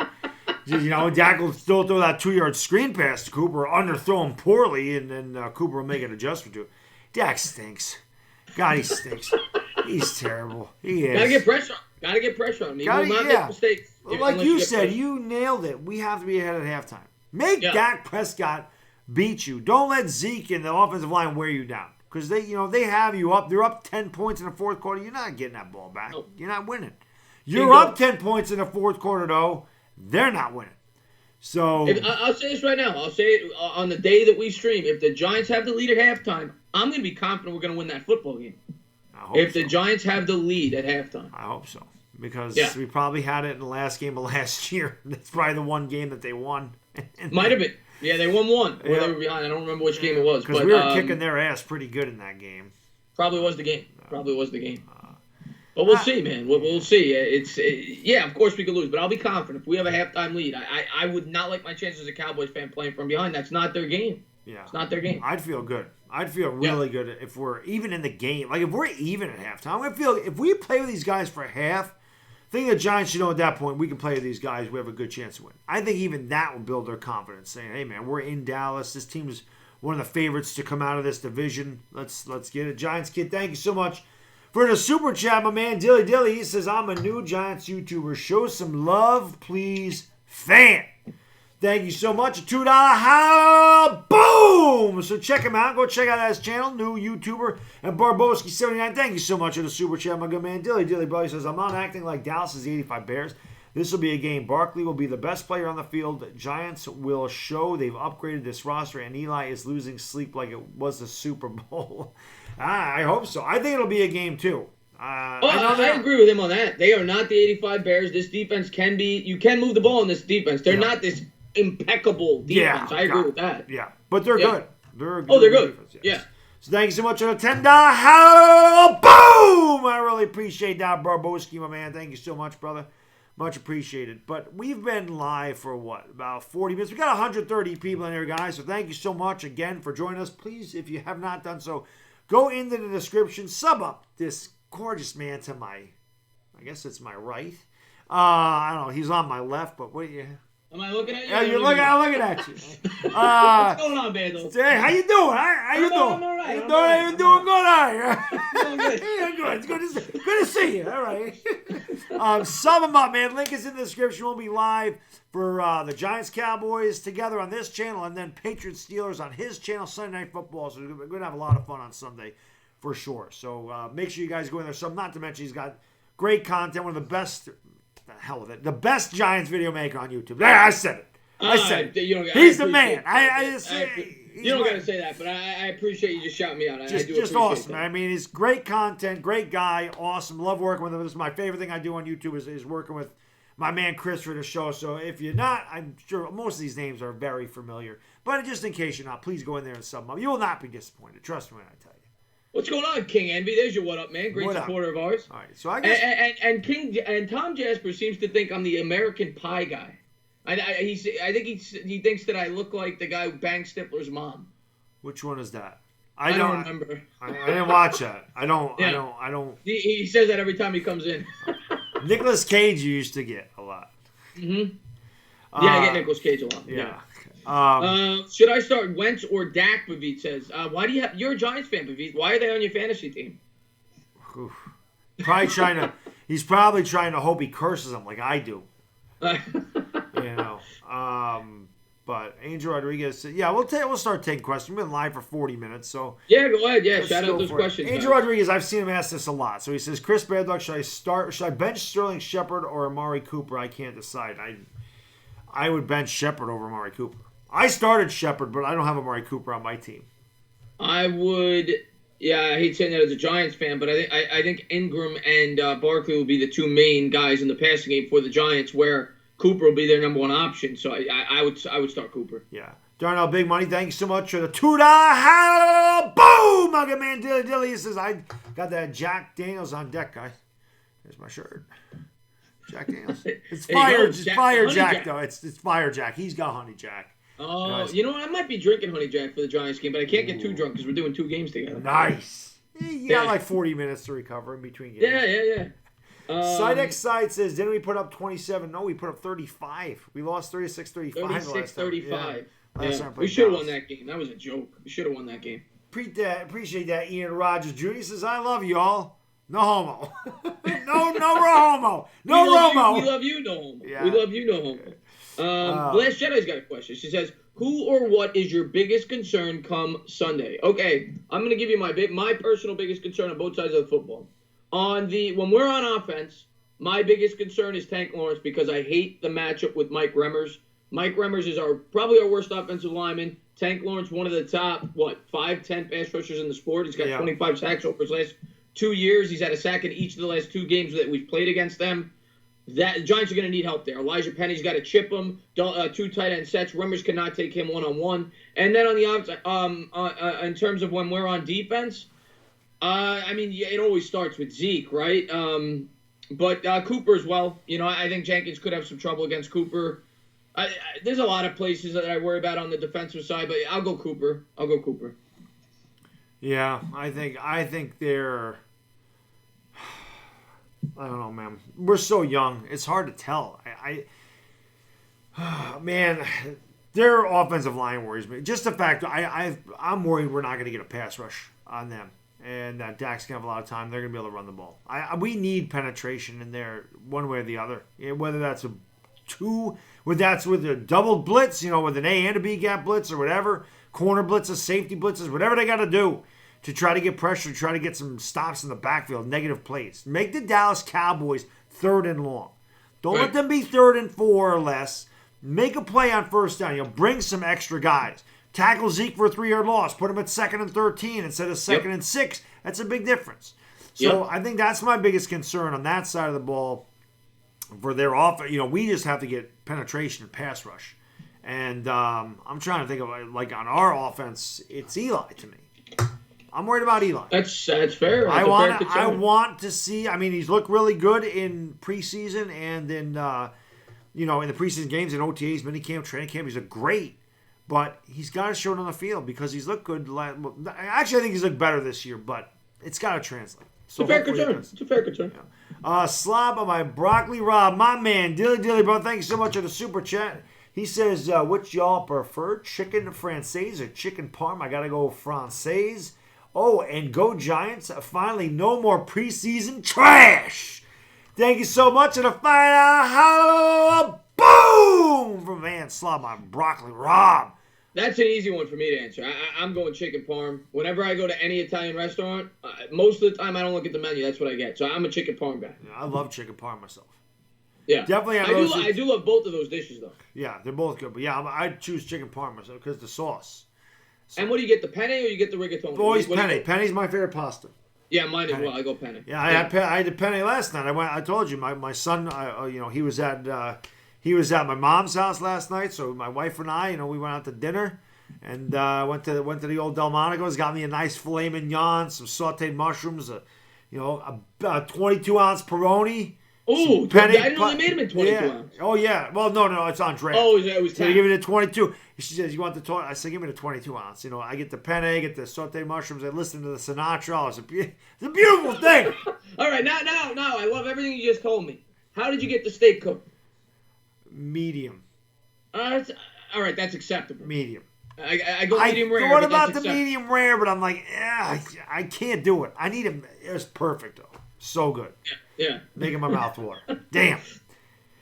Dak will still throw that 2-yard screen pass to Cooper, underthrow him poorly, and then Cooper will make an adjustment to it. Dak stinks. God, he stinks. He's terrible. He is. Gotta get pressure on him. He will not make mistakes. Like you said, you nailed it. We have to be ahead at halftime. Make Dak Prescott beat you. Don't let Zeke and the offensive line wear you down. Because they have you up. They're up 10 points in the fourth quarter. You're not getting that ball back. Nope. You're not winning. You're up 10 points in the fourth quarter, though. They're not winning. So I'll say this right now. I'll say it on the day that we stream. If the Giants have the lead at halftime, I'm going to be confident we're going to win that football game. If the Giants have the lead at halftime. I hope so. Because we probably had it in the last game of last year. That's probably the one game that they won. Might have been. Yeah, they won one. Or they were behind. I don't remember which game it was. Because we were kicking their ass pretty good in that game. Probably was the game. But we'll see, man. We'll see. Of course we could lose, but I'll be confident. If we have a halftime lead, I would not like my chances as a Cowboys fan playing from behind. That's not their game. Yeah. It's not their game. I'd feel good. I'd feel really good if we're even in the game. Like, if we're even at halftime, I feel if we play with these guys for half, I think the Giants should know at that point we can play with these guys. We have a good chance to win. I think even that will build their confidence, saying, hey, man, we're in Dallas. This team is one of the favorites to come out of this division. Let's get it. Giants kid, thank you so much for the super chat, my man. Dilly. He says, I'm a new Giants YouTuber. Show some love, please, fan. Thank you so much. A $2 boom! So check him out. Go check out his channel. New YouTuber. And Barboski79. Thank you so much for the super chat, my good man. Dilly Brother says, I'm not acting like Dallas' 85 Bears. This will be a game. Barkley will be the best player on the field. Giants will show they've upgraded this roster. And Eli is losing sleep like it was the Super Bowl. I hope so. I think it'll be a game, too. I agree with him on that. They are not the 85 Bears. This defense can be... You can move the ball in this defense. They're not this impeccable defense. I agree with that. Yeah, but they're good. They're good. They're good. Defense, yes. So thank you so much for the $10 boom! I really appreciate that, Barboski, my man. Thank you so much, brother. Much appreciated. But we've been live for about 40 minutes. We got 130 people in here, guys. So thank you so much again for joining us. Please, if you have not done so, go into the description, sub up this gorgeous man to my, I guess it's my right. I don't know. He's on my left, but what you? Am I looking at you? Yeah, I'm looking at you. What's going on, Baddog? Hey, how you doing? How you doing? I'm all right. You doing good? All right. Doing good. Yeah, good. It's good to see you. All right. Sum them up, man. Link is in the description. We'll be live for the Giants Cowboys together on this channel, and then Patriots Steelers on his channel, Sunday Night Football. So we're going to have a lot of fun on Sunday for sure. So make sure you guys go in there. Some, not to mention, he's got great content. One of the best. The hell with it. The best Giants video maker on YouTube. There, I said it. He's the man. You don't got to say that, but I appreciate you just shouting me out. I do just awesome. I mean, he's great content, great guy, awesome. Love working with him. This is my favorite thing I do on YouTube is working with my man Chris for the show. So if you're not, I'm sure most of these names are very familiar. But just in case you're not, please go in there and sub them up. You will not be disappointed. Trust me when I tell you. What's going on, King Envy? There's your what up, man. Great supporter of ours. All right, so I guess and Tom Jasper seems to think I'm the American Pie guy. I think he thinks that I look like the guy who banged Stifler's mom. Which one is that? I don't remember. I didn't watch that. I don't. He says that every time he comes in. Nicolas Cage you used to get a lot. Mm-hmm. Yeah, I get Nicolas Cage a lot. Yeah. Should I start Wentz or Dak? Bavit says. Why do you have? You're a Giants fan, Bavit. Why are they on your fantasy team? He's probably trying to hope he curses them like I do. But Angel Rodriguez said, "Yeah, we'll start taking questions. We've been live for 40 minutes, so yeah, go ahead. Yeah, shout out those questions. Angel Rodriguez, I've seen him ask this a lot. So he says, Chris Baddog, should I bench Sterling Shepard or Amari Cooper? I can't decide. I would bench Shepard over Amari Cooper. I started Shepard, but I don't have Amari Cooper on my team. I would, I hate saying that as a Giants fan, but I think Ingram and Barkley will be the two main guys in the passing game for the Giants, where Cooper will be their number one option. So I would start Cooper. Yeah. Darnell Big Money, thank you so much for the $2. Boom! My good man Dilly He says, I got that Jack Daniels on deck, guys. There's my shirt. Jack Daniels. It's fire. It's Fire Jack, though. It's Fire Jack. He's got Honey Jack. Oh, you know what? I might be drinking Honey Jack for the Giants game, but I can't get too drunk because we're doing 2 games together. Nice. You got like 40 minutes to recover in between games. Yeah. SideX Side says, didn't we put up 27? No, we put up 35. We lost 36-35 last time. 36-35. Yeah. We should have won that game. That was a joke. We should have won that game. Appreciate that. Ian Rogers Jr. says, I love you all. No homo. no homo. No Romo. We love you, no homo. Yeah. We love you, no homo. Last Jedi's got a question. She says, who or what is your biggest concern come Sunday? Okay, I'm going to give you my personal biggest concern on both sides of the football. When we're on offense, my biggest concern is Tank Lawrence because I hate the matchup with Mike Remmers. Mike Remmers is probably our worst offensive lineman. Tank Lawrence, one of the top, 5-10 pass rushers in the sport. He's got 25 sacks over his last 2 years. He's had a sack in each of the last 2 games that we've played against them. The Giants are going to need help there. Elijah Penny's got to chip him. 2 tight end sets. Remmers cannot take him one-on-one. And then on the outside, in terms of when we're on defense, it always starts with Zeke, right? But Cooper as well. I think Jenkins could have some trouble against Cooper. There's a lot of places that I worry about on the defensive side, but I'll go Cooper. Yeah, I think they're. I don't know, man. We're so young; it's hard to tell. Man, their offensive line worries me. Just the fact that I'm worried we're not going to get a pass rush on them, and that Dak's going to have a lot of time. They're going to be able to run the ball. We need penetration in there, one way or the other. Whether that's with a double blitz, with an A and a B gap blitz or whatever, corner blitzes, safety blitzes, whatever they got to do to try to get pressure, try to get some stops in the backfield, negative plays. Make the Dallas Cowboys 3rd and long. Don't let them be 3rd and 4 or less. Make a play on first down. Bring some extra guys. Tackle Zeke for a 3-yard loss. Put him at 2nd and 13 instead of 2nd and 6. That's a big difference. So I think that's my biggest concern on that side of the ball for their offense. We just have to get penetration and pass rush. And I'm trying to think of, like, on our offense, it's Eli to me. I'm worried about Eli. That's fair. I want to see. He's looked really good in preseason and in in the preseason games, in OTAs, minicamp, training camp. He's looked great, but he's got to show it on the field because he's looked good. Actually, I think he's looked better this year, but it's got to translate. So it's a fair concern. Yeah. Slob on my broccoli Rob, my man, Dilly, bro. Thank you so much for the super chat. He says, which y'all prefer, chicken Francaise or chicken parm? I gotta go Francaise. Oh, and go Giants. Finally, no more preseason trash. Thank you so much. And a final boom from Van Slob on Broccoli Rob. That's an easy one for me to answer. I'm going chicken parm. Whenever I go to any Italian restaurant, most of the time I don't look at the menu. That's what I get. So I'm a chicken parm guy. Yeah, I love chicken parm myself. Yeah. Definitely. I do love both of those dishes, though. Yeah, they're both good. But yeah, I'd choose chicken parm myself because the sauce. So. And what do you get, the penne or you get the rigatoni? Always penne. Penne's my favorite pasta. Yeah, mine as well. I go penne. Yeah, I had the penne last night. I told you, my son, he was at my mom's house last night. So my wife and I, we went out to dinner, and went to the old Delmonico's. Got me a nice filet mignon, some sautéed mushrooms, a 22-ounce Peroni. Oh, I didn't know they made them in 22 ounce. Oh yeah. Well, no, it's on draft. Oh, it was. So they give me the 22. She says, "You want the 20?" I said, "Give me the 22 ounce." I get the penne, I get the sautéed mushrooms. I listen to the Sinatra. It's a beautiful thing. All right, now, I love everything you just told me. How did you get the steak cooked? Medium. All right, that's acceptable. Medium. I go medium rare. What about the medium rare? But I'm like, I can't do it. I need it. It was perfect though. So good. Yeah. Making my mouth water. Damn.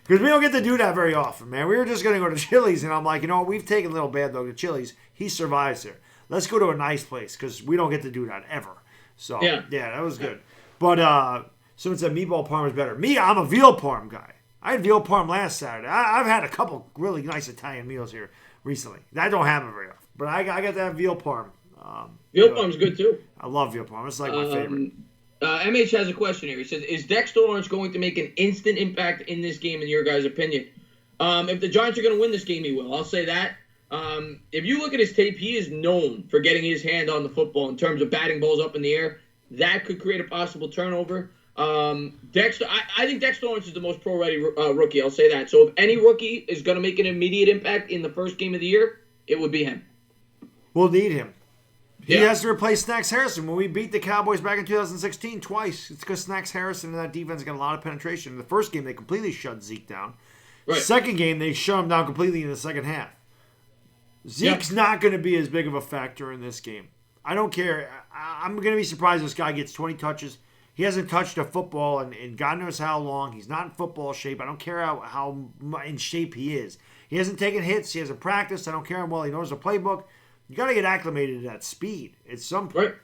Because we don't get to do that very often, man. We were just going to go to Chili's, and I'm like, we've taken little Baddog to Chili's. He survives there. Let's go to a nice place, because we don't get to do that ever. So, yeah, that was good. But someone said meatball parm is better. Me, I'm a veal parm guy. I had veal parm last Saturday. I've had a couple really nice Italian meals here recently. That don't happen very often. But I got that veal parm. Veal parm's good, too. I love veal parm. It's like my favorite. MH has a question here. He says, is Dexter Lawrence going to make an instant impact in this game, in your guys' opinion? If the Giants are going to win this game, he will. I'll say that. If you look at his tape, he is known for getting his hand on the football in terms of batting balls up in the air. That could create a possible turnover. Dexter, I think Dexter Lawrence is the most pro-ready rookie. I'll say that. So if any rookie is going to make an immediate impact in the first game of the year, it would be him. We'll need him. He has to replace Snacks Harrison. When we beat the Cowboys back in 2016 twice, it's because Snacks Harrison and that defense got a lot of penetration. In the first game, they completely shut Zeke down. Right. The second game, they shut him down completely in the second half. Zeke's not going to be as big of a factor in this game. I don't care. I'm going to be surprised if this guy gets 20 touches. He hasn't touched a football in God knows how long. He's not in football shape. I don't care how in shape he is. He hasn't taken hits. He hasn't practiced. I don't care how well he knows the playbook. You got to get acclimated to that speed at some point. Right.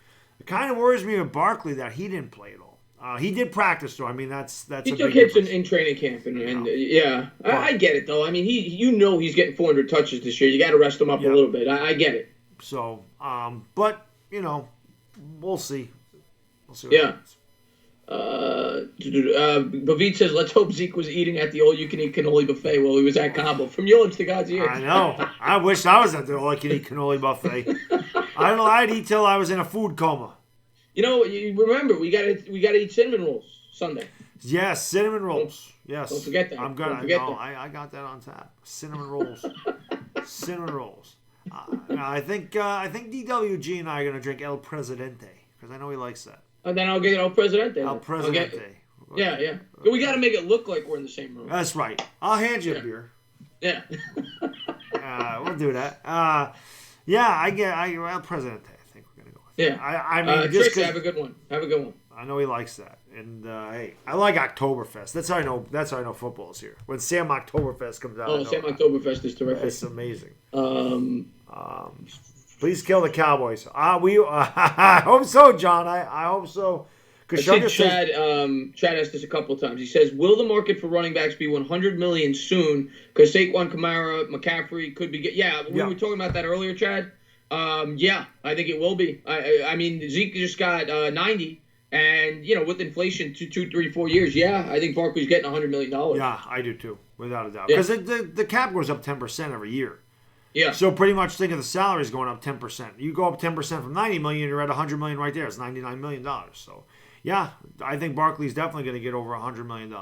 It kind of worries me with Barkley that he didn't play at all. He did practice, though. I mean, that's he took hits in training camp, and yeah, I get it though. I mean, he's getting 400 touches this year. You got to rest him up a little bit. I get it. So, but we'll see. We'll see what happens. Bavit says, let's hope Zeke was eating at the all-you-can-eat cannoli buffet while he was at Cabo. From your lips to God's ears. I know. I wish I was at the all-you-can-eat cannoli buffet. I don't know. I'd eat till I was in a food coma. You remember, we gotta eat cinnamon rolls Sunday. Yes, cinnamon rolls. Yes. Don't forget that. I'm gonna. I got that on tap. Cinnamon rolls. Cinnamon rolls. I think DWG and I are gonna drink El Presidente because I know he likes that. And then I'll get El Presidente. El Presidente. Yeah. We got to make it look like we're in the same room. That's right. I'll hand you a beer. Yeah. We'll do that. El Presidente. I think we're gonna go with. Yeah. I mean, Chris, have a good one. I know he likes that, and hey, I like Oktoberfest. That's how I know football is here. When Sam Oktoberfest comes out. Oh, Sam Oktoberfest is terrific. It's amazing. Please kill the Cowboys. I hope so, John. I hope so. Chad asked this a couple of times. He says, will the market for running backs be $100 million soon? Because Saquon, Kamara, McCaffrey could be... We were talking about that earlier, Chad. I think it will be. I mean, Zeke just got 90. And, with inflation, 2, 3, 4 years, I think Barkley's getting $100 million. Yeah, I do too, without a doubt. Because the cap goes up 10% every year. Yeah. So pretty much think of the salaries going up 10%. You go up 10% from $90 million, you're at $100 million right there. It's $99 million. So, I think Barkley's definitely going to get over $100 million.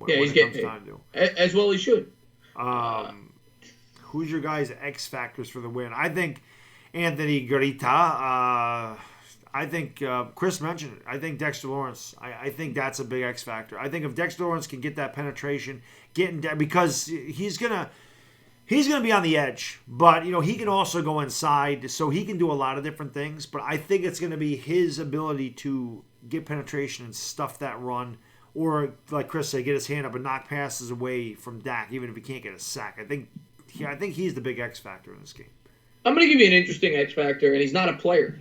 He's getting paid. Time to. As well he should. Who's your guys' X factors for the win? I think Anthony Garita. I think Chris mentioned it. I think Dexter Lawrence. I think that's a big X factor. I think if Dexter Lawrence can get that penetration, because he's gonna be on the edge, but he can also go inside, so he can do a lot of different things. But I think it's going to be his ability to get penetration and stuff that run, or like Chris said, get his hand up and knock passes away from Dak, even if he can't get a sack. I think he's the big X factor in this game. I'm going to give you an interesting X factor, and he's not a player.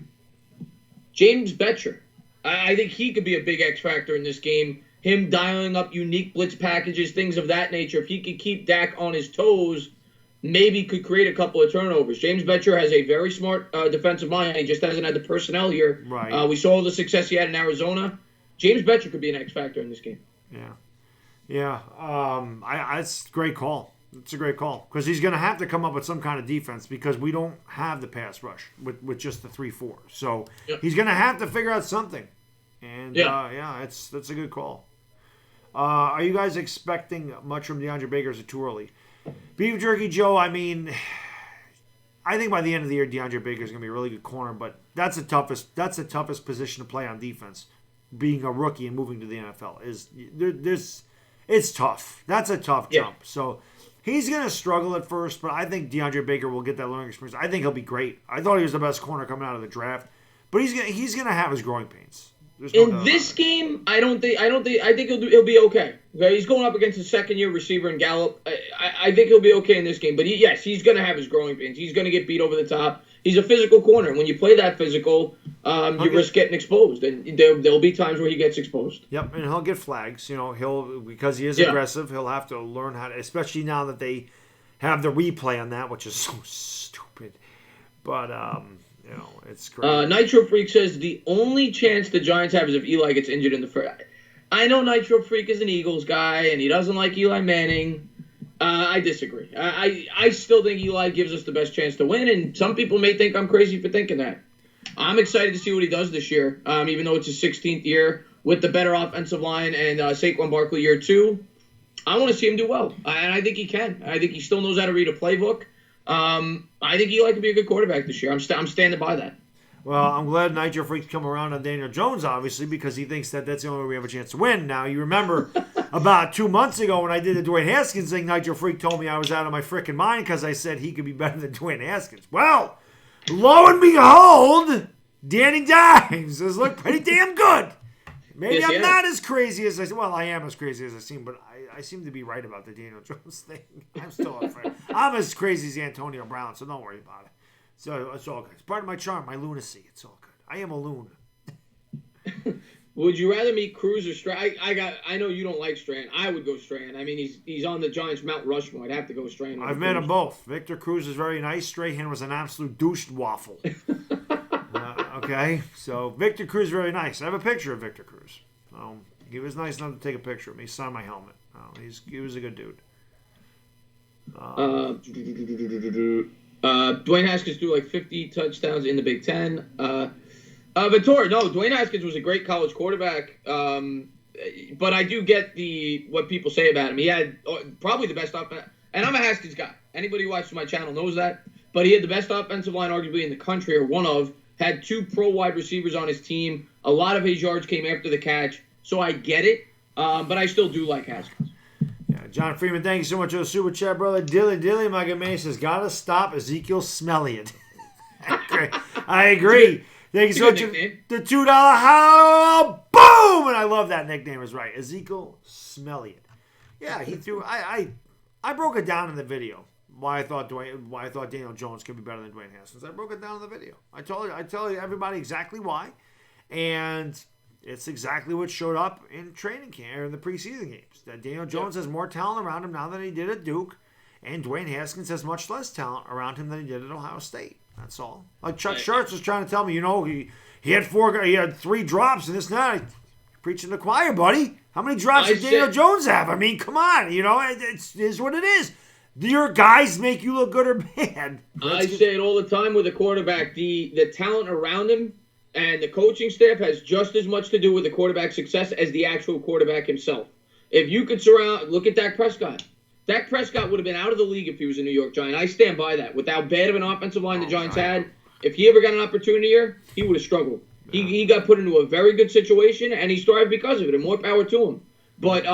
James Betcher. I think he could be a big X factor in this game. Him dialing up unique blitz packages, things of that nature. If he could keep Dak on his toes, maybe could create a couple of turnovers. James Betcher has a very smart defensive mind. He just hasn't had the personnel here. Right. We saw the success he had in Arizona. James Betcher could be an X factor in this game. Yeah. It's a great call. It's a great call because he's going to have to come up with some kind of defense because we don't have the pass rush with just the 3-4. So he's going to have to figure out something. And that's a good call. Are you guys expecting much from DeAndre Baker? Is it too early? Beef Jerky Joe, I mean, I think by the end of the year, DeAndre Baker is going to be a really good corner, but that's the toughest position to play on defense. Being a rookie and moving to the NFL it's tough. That's a tough jump. So he's going to struggle at first, but I think DeAndre Baker will get that learning experience. I think he'll be great. I thought he was the best corner coming out of the draft, but he's going to have his growing pains. In this game, I think he'll be okay. He's going up against a second-year receiver in Gallup. I think he'll be okay in this game. But he's going to have his growing pains. He's going to get beat over the top. He's a physical corner. When you play that physical, you risk getting exposed, and there'll be times where he gets exposed. Yep, and he'll get flags. Because he is aggressive, he'll have to learn how to. Especially now that they have the replay on that, which is so stupid. But it's great. Nitro Freak says the only chance the Giants have is if Eli gets injured in the first. I know Nitro Freak is an Eagles guy, and he doesn't like Eli Manning. I disagree. I still think Eli gives us the best chance to win, and some people may think I'm crazy for thinking that. I'm excited to see what he does this year, even though it's his 16th year with the better offensive line and Saquon Barkley year 2. I want to see him do well, and I think he can. I think he still knows how to read a playbook. I think Eli could be a good quarterback this year. I'm standing by that. Well, I'm glad Nitro Freak's come around on Daniel Jones, obviously, because he thinks that that's the only way we have a chance to win. Now, you remember about 2 months ago when I did the Dwayne Haskins thing, Nitro Freak told me I was out of my freaking mind because I said he could be better than Dwayne Haskins. Well, lo and behold, Danny Dimes has looked pretty damn good. Maybe I'm not as crazy as I seem. Well, I am as crazy as I seem, but I seem to be right about the Daniel Jones thing. I'm still afraid. I'm as crazy as Antonio Brown, so don't worry about it. So it's all good. It's part of my charm, my lunacy. It's all good. I am a loon. Would you rather meet Cruz or Strahan? I know you don't like Strahan. I would go Strahan. I mean, he's on the Giants Mount Rushmore. I'd have to go Strahan. I've met them both. Victor Cruz is very nice. Strahan was an absolute douche waffle. Okay, so Victor Cruz is very nice. I have a picture of Victor Cruz. He was nice enough to take a picture of me. He signed my helmet. He was a good dude. Dwayne Haskins threw like 50 touchdowns in the Big Ten. Vittori, no, Dwayne Haskins was a great college quarterback. But I do get what people say about him. He had probably the best offense. And I'm a Haskins guy. Anybody who watches my channel knows that. But he had the best offensive line arguably in the country, or one of. Had 2 pro wide receivers on his team. A lot of his yards came after the catch. So I get it. But I still do like Haskins. John Freeman, thank you so much for the super chat, brother. Dilly, my good man, says, gotta stop Ezekiel Smelliot. I agree. Thank you so much. The $2 how boom! And I love that nickname is right. Ezekiel Smelliot. Yeah, he threw. I broke it down in the video. Why I thought Daniel Jones could be better than Dwayne Haskins. I broke it down in the video. I tell everybody exactly why, and it's exactly what showed up in training camp or in the preseason games. That Daniel Jones has more talent around him now than he did at Duke, and Dwayne Haskins has much less talent around him than he did at Ohio State. That's all. Like Chuck Schertz was trying to tell me, he had 3 drops and this night. Preaching to the choir, buddy. How many drops did Daniel Jones have? I mean, come on. It is what it is. Your guys make you look good or bad. I say it all the time with a quarterback. The talent around him and the coaching staff has just as much to do with the quarterback's success as the actual quarterback himself. If you could look at Dak Prescott. Dak Prescott would have been out of the league if he was a New York Giant. I stand by that. With how bad of an offensive line the Giants had, if he ever got an opportunity here, he would have struggled. Yeah. He got put into a very good situation, and he thrived because of it, and more power to him. But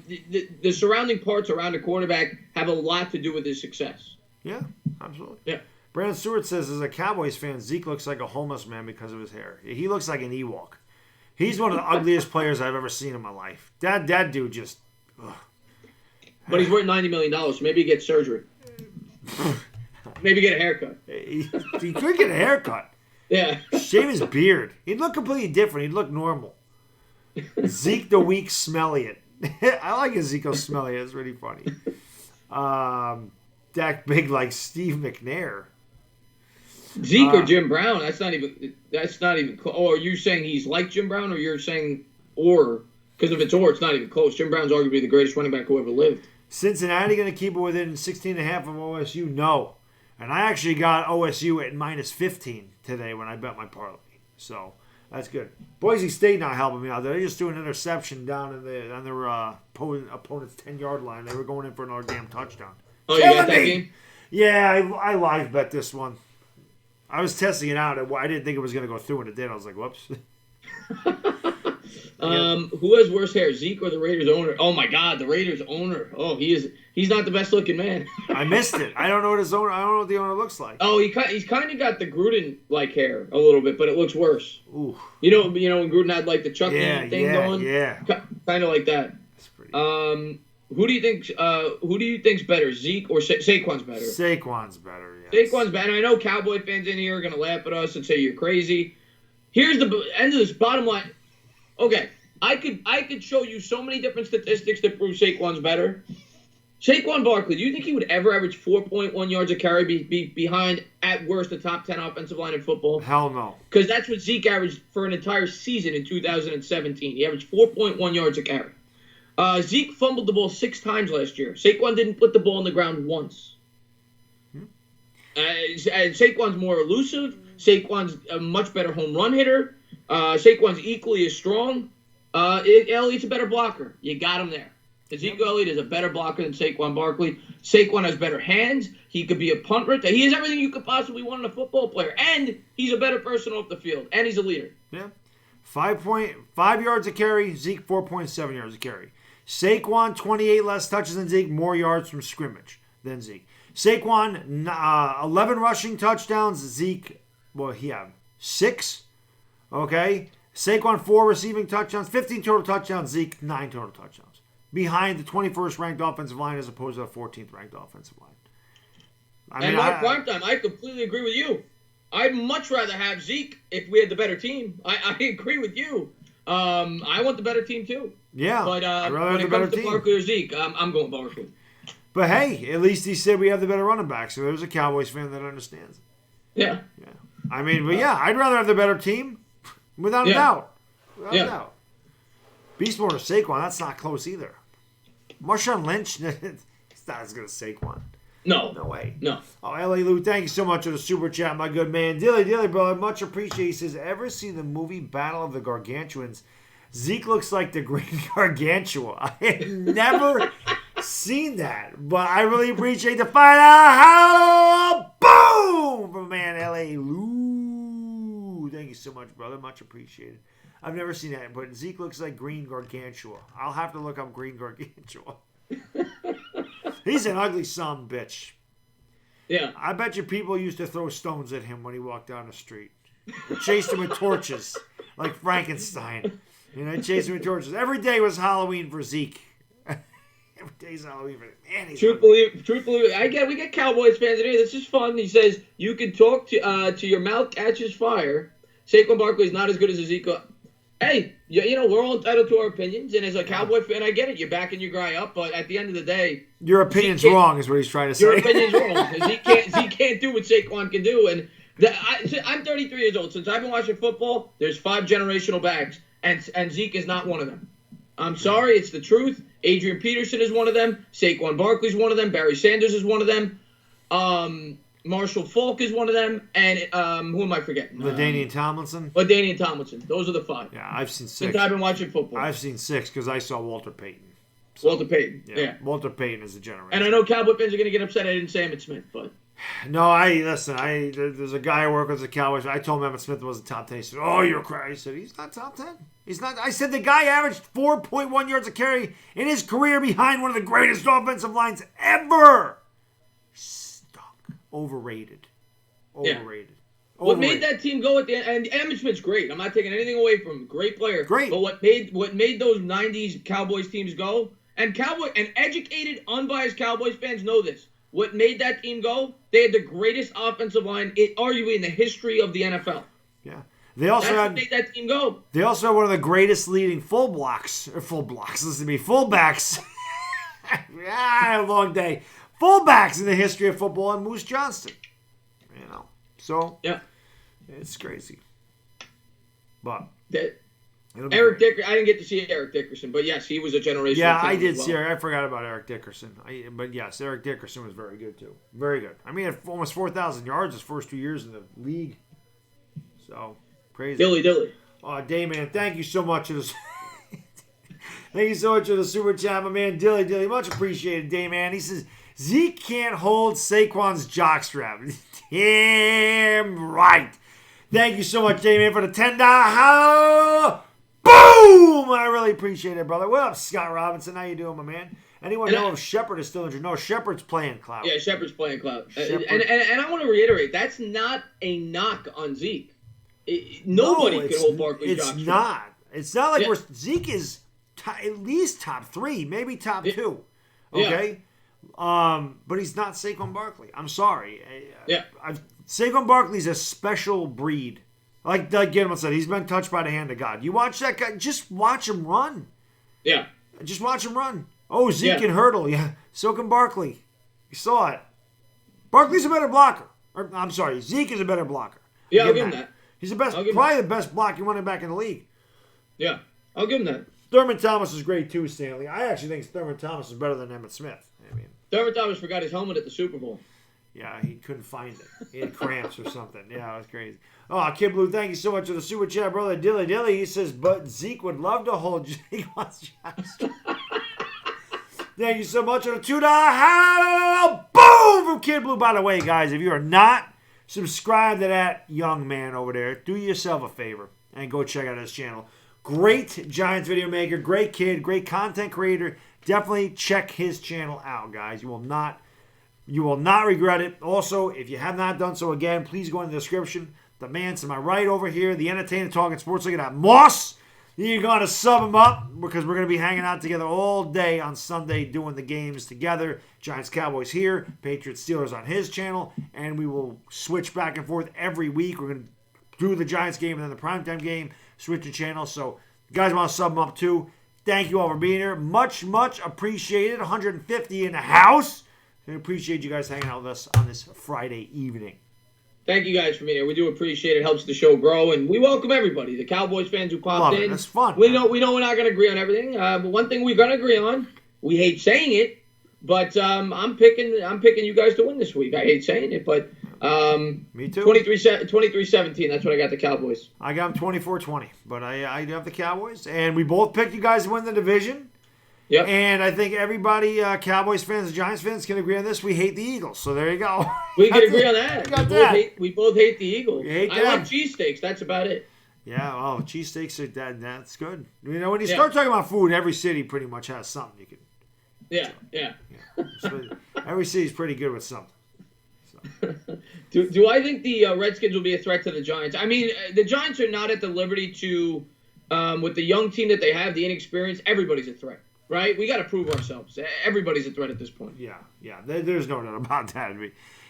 the surrounding parts around the quarterback have a lot to do with his success. Yeah, absolutely. Yeah. Brandon Stewart says, as a Cowboys fan, Zeke looks like a homeless man because of his hair. He looks like an Ewok. He's one of the ugliest players I've ever seen in my life. That dude just... Ugh. But he's worth $90 million, so maybe he gets surgery. Maybe get a haircut. He could get a haircut. Yeah. Shave his beard. He'd look completely different. He'd look normal. Zeke the Weak Smelliot. I like Ezekiel Smelliot. It's really funny. Dak Big like Steve McNair. Zeke or Jim Brown? That's not even close. Or are you saying he's like Jim Brown, or you're saying or? Because if it's or, it's not even close. Jim Brown's arguably the greatest running back who ever lived. Cincinnati going to keep it within 16.5 of OSU? No. And I actually got OSU at -15 today when I bet my parlay. So that's good. Boise State not helping me out. They just threw an interception down on their opponent's 10-yard line. They were going in for another damn touchdown. Oh, you got that game? Yeah, I live bet this one. I was testing it out. I didn't think it was going to go through, and it did. I was like, whoops. Who has worse hair, Zeke or the Raiders owner? Oh my God, the Raiders owner. Oh, he's not the best looking man. I missed it. I don't know what the owner looks like. Oh, he's kind of got the Gruden like hair a little bit, but it looks worse. Ooh. You know when Gruden had like the Chucky thing going. Yeah. Kind of like that. That's pretty. Who do you think's better, Zeke or Saquon's better? Saquon's better. Yes. Saquon's better. I know Cowboy fans in here are gonna laugh at us and say you're crazy. Here's the end of this. Bottom line. Okay, I could show you so many different statistics that prove Saquon's better. Saquon Barkley, do you think he would ever average 4.1 yards a carry, be behind, at worst, the top 10 offensive line in football? Hell no. Because that's what Zeke averaged for an entire season in 2017. He averaged 4.1 yards a carry. Zeke fumbled the ball 6 times last year. Saquon didn't put the ball on the ground once. And Saquon's more elusive. Saquon's a much better home run hitter. Saquon's equally as strong. Elliott's a better blocker. You got him there. Ezekiel Elliott is a better blocker than Saquon Barkley. Saquon has better hands. He could be a punt returner. He has everything you could possibly want in a football player. And he's a better person off the field. And he's a leader. Yeah. 5.5 yards a carry. Zeke 4.7 yards a carry. Saquon 28 less touches than Zeke. More yards from scrimmage than Zeke. Saquon 11 rushing touchdowns. Zeke, well, he had 6. Okay. Saquon 4 receiving touchdowns. 15 total touchdowns. Zeke 9 total touchdowns. Behind the 21st ranked offensive line as opposed to the 14th ranked offensive line. Primetime, I completely agree with you. I'd much rather have Zeke if we had the better team. I agree with you. I want the better team too. Yeah, but when it comes to Barkley or Zeke, I'm going Barkley. But hey, at least he said we have the better running back, so there's a Cowboys fan that understands. Yeah. I mean, but yeah, I'd rather have the better team, without a doubt. Without a doubt. Beast Mode or Saquon, that's not close either. Marshawn Lynch, he's not as good as Saquon. No. No way. No. Oh, L.A. Lou, thank you so much for the super chat, my good man. Dilly, brother, much appreciated. He says, ever see the movie Battle of the Gargantuans? Zeke looks like the Great Gargantua. I have never seen that, but I really appreciate the fight out. Boom! From man, L.A. Lou. Thank you so much, brother. Much appreciated. I've never seen that, but Zeke looks like Green Gargantua. I'll have to look up Green Gargantua. He's an ugly son of a bitch. Yeah. I bet you people used to throw stones at him when he walked down the street. They chased him with torches, like Frankenstein. You know, they chased him with torches. Every day was Halloween for Zeke. Every day's Halloween for him. Man, truthfully, we get Cowboys fans in here. This is fun. He says, you can talk to your mouth catches fire. Saquon Barkley's not as good as Ezekiel. Hey, you know, we're all entitled to our opinions, and as a Cowboy fan, I get it. You're backing your guy up, but at the end of the day... Your opinion's wrong, is what he's trying to say. Your opinion's wrong. Zeke can't do what Saquon can do, and I'm 33 years old. Since I've been watching football, there's 5 generational backs, and Zeke is not one of them. I'm sorry, it's the truth. Adrian Peterson is one of them. Saquon Barkley's one of them. Barry Sanders is one of them. Marshall Faulk is one of them, and who am I forgetting? LaDainian Tomlinson. LaDainian Tomlinson. Those are the 5. Yeah, I've seen 6. Since I've been watching football. I've seen 6 because I saw Walter Payton. So, Walter Payton, yeah. Walter Payton is a generation. And I know Cowboy fans are going to get upset I didn't say Emmitt Smith, but... No, there's a guy I work with at the Cowboys. I told him Emmitt Smith wasn't top 10. He said, oh, you're crazy. I said, he's not top 10. He's not. I said the guy averaged 4.1 yards a carry in his career behind one of the greatest offensive lines ever. Overrated. Yeah. What made that team go at the end? And Emmitt Smith's great. I'm not taking anything away from him. Great player. Great. But what made those 90s Cowboys teams go, and educated, unbiased Cowboys fans know this. What made that team go? They had the greatest offensive line, arguably in the history of the NFL. Yeah. They also what made that team go. They also had one of the greatest leading fullbacks. Yeah, a long day. Fullbacks in the history of football, and Moose Johnston. You know, so yeah, it's crazy. But Eric Dickerson, I didn't get to see Eric Dickerson, but yes, he was a generational. Yeah, I did see Eric. I forgot about Eric Dickerson. But yes, Eric Dickerson was very good too. Very good. I mean, he had almost 4,000 yards his first 2 years in the league. So crazy. Dilly. Oh, Dayman, thank you so much for this. Thank you so much for the super chat, my man. Dilly. Much appreciated, Dayman. He says, Zeke can't hold Saquon's jockstrap. Damn right. Thank you so much, Dayman, for the $10. Boom! I really appreciate it, brother. What up, Scott Robinson? How you doing, my man? Anyone know if Shepard is still injured? No, Shepard's playing Cloud. Yeah, Shepard's playing Cloud. And I want to reiterate, that's not a knock on Zeke. Nobody can hold Barkley's jockstrap. It's not. It's not like Zeke is at least top 3, maybe top 2. Okay? Yeah. But he's not Saquon Barkley. I'm sorry. Saquon Barkley's a special breed. Like Gilman said, he's been touched by the hand of God. You watch that guy, just watch him run. Yeah. Just watch him run. Oh, Zeke can hurdle. Yeah. So can Barkley. You saw it. Barkley's a better blocker. I'm sorry, Zeke is a better blocker. Yeah, I'll give him that. He's the best, probably the best blocking running back in the league. Yeah, I'll give him that. Thurman Thomas is great too, Stanley. I actually think Thurman Thomas is better than Emmitt Smith. I mean, Thurman Thomas forgot his helmet at the Super Bowl. Yeah, he couldn't find it. He had cramps or something. Yeah, it was crazy. Oh, Kid Blue, thank you so much for the super chat, brother. Dilly. He says, but Zeke would love to hold Jake Johnson. Thank you so much for the $2 boom from Kid Blue. By the way, guys, if you are not subscribed to that young man over there, do yourself a favor and go check out his channel. Great Giants video maker, great kid, great content creator. Definitely check his channel out, guys. You will not regret it. Also, if you have not done so again, please go in the description. The man to my right over here, the Entertainah Talkin Sports. Look at that. Moss! You're going to sub him up because we're going to be hanging out together all day on Sunday doing the games together. Giants Cowboys here, Patriots Steelers on his channel, and we will switch back and forth every week. We're going to do the Giants game and then the primetime game, switch the channel. So, you guys want to sub him up too. Thank you all for being here. Much, much appreciated. 150 in the house. I appreciate you guys hanging out with us on this Friday evening. Thank you guys for being here. We do appreciate it. Helps the show grow, and we welcome everybody. The Cowboys fans who popped in. That's fun. We know we're not going to agree on everything. But one thing we're going to agree on, we hate saying it, but I'm picking you guys to win this week. I hate saying it, but me too. 23-17. That's what I got the Cowboys. I got them 24-20, but I have the Cowboys, and we both picked you guys to win the division. Yep. And I think everybody, Cowboys fans and Giants fans, can agree on this. We hate the Eagles. So there you go. We can agree on that. We both hate the Eagles. I like cheesesteaks. That's about it. Yeah, cheesesteaks are that's good. You know, when you start talking about food, every city pretty much has something you can. Yeah. So every city's pretty good with something. So. Do I think the Redskins will be a threat to the Giants? I mean, the Giants are not at the liberty to, with the young team that they have, the inexperience, everybody's a threat. Right? We got to prove ourselves. Everybody's a threat at this point. Yeah. There's no doubt about that.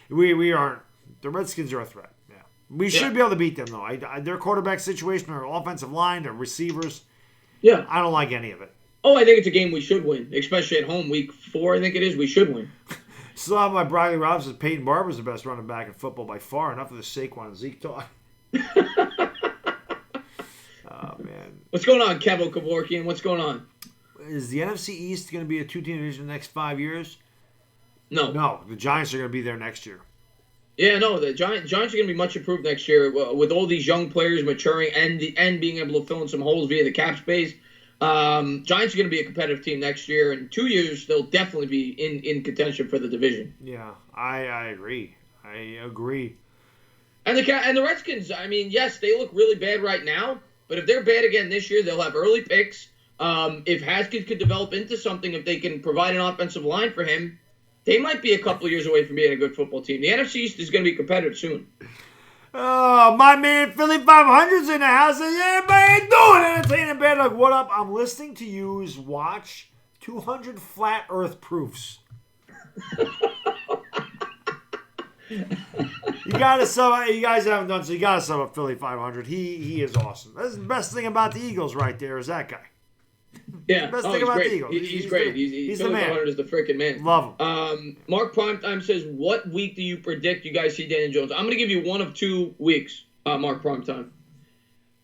We aren't. The Redskins are a threat. Yeah. We should be able to beat them, though. Their quarterback situation, their offensive line, their receivers. Yeah. I don't like any of it. Oh, I think it's a game we should win, especially at home. Week 4, I think it is. We should win. Still have my Bradley Robinson. Peyton Barber's the best running back in football by far. Enough of the Saquon and Zeke talk. Oh, man. What's going on, Kevo Kevorkian? What's going on? Is the NFC East going to be a two-team division in the next 5 years? No. No, the Giants are going to be there next year. Yeah, no, the Giants are going to be much improved next year with all these young players maturing and being able to fill in some holes via the cap space. Giants are going to be a competitive team next year. In 2 years, they'll definitely be in contention for the division. Yeah, I agree. And the Redskins, I mean, yes, they look really bad right now, but if they're bad again this year, they'll have early picks. If Haskins could develop into something, if they can provide an offensive line for him, they might be a couple of years away from being a good football team. The NFC East is going to be competitive soon. Oh, my man, Philly 500's in the house. Yeah, man, doing Entertainah Baddog. What up? I'm listening to you watch 200 flat Earth proofs. You gotta sub. You guys haven't done so. You gotta sub up Philly 500. He is awesome. That's the best thing about the Eagles right there. Is that guy? Yeah, the best thing about the Eagles. He's great. He's the man. Is the freaking man. Love him. Mark Primetime says, "What week do you predict you guys see Daniel Jones?" I'm gonna give you one of 2 weeks. Mark Primetime.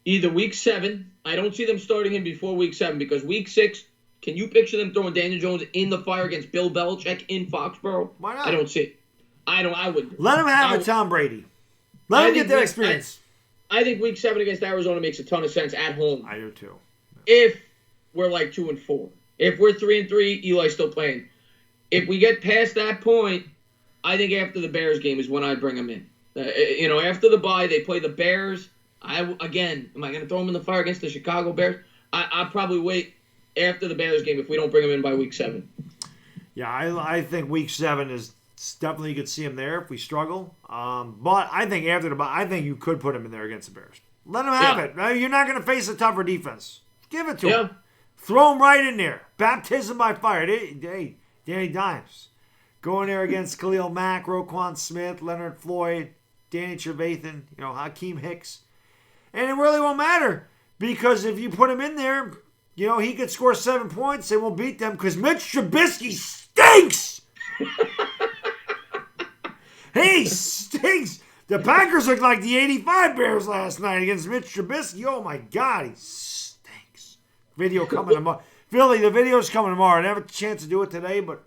Either week 7. I don't see them starting him before week 7 because week 6. Can you picture them throwing Daniel Jones in the fire against Bill Belichick in Foxborough? Why not? I don't see it. I wouldn't. Let him have Tom Brady. Let him get that experience. I think week 7 against Arizona makes a ton of sense at home. I do too. If we're like 2-4. If we're 3-3, Eli's still playing. If we get past that point, I think after the Bears game is when I'd bring him in. After the bye, they play the Bears. Am I going to throw him in the fire against the Chicago Bears? I'll probably wait after the Bears game if we don't bring him in by week 7. Yeah, I think week 7 is definitely, you could see him there if we struggle. But I think after the bye, I think you could put him in there against the Bears. Let him have it. You're not going to face a tougher defense. Give it to him. Throw him right in there. Baptism by fire. Hey, Danny Dimes. Go in there against Khalil Mack, Roquan Smith, Leonard Floyd, Danny Trevathan, Hakeem Hicks. And it really won't matter because if you put him in there, he could score 7 points and we'll beat them because Mitch Trubisky stinks. He stinks. The Packers looked like the 85 Bears last night against Mitch Trubisky. Oh, my God, he stinks. Video coming tomorrow. Philly, the video's coming tomorrow. I didn't have a chance to do it today, but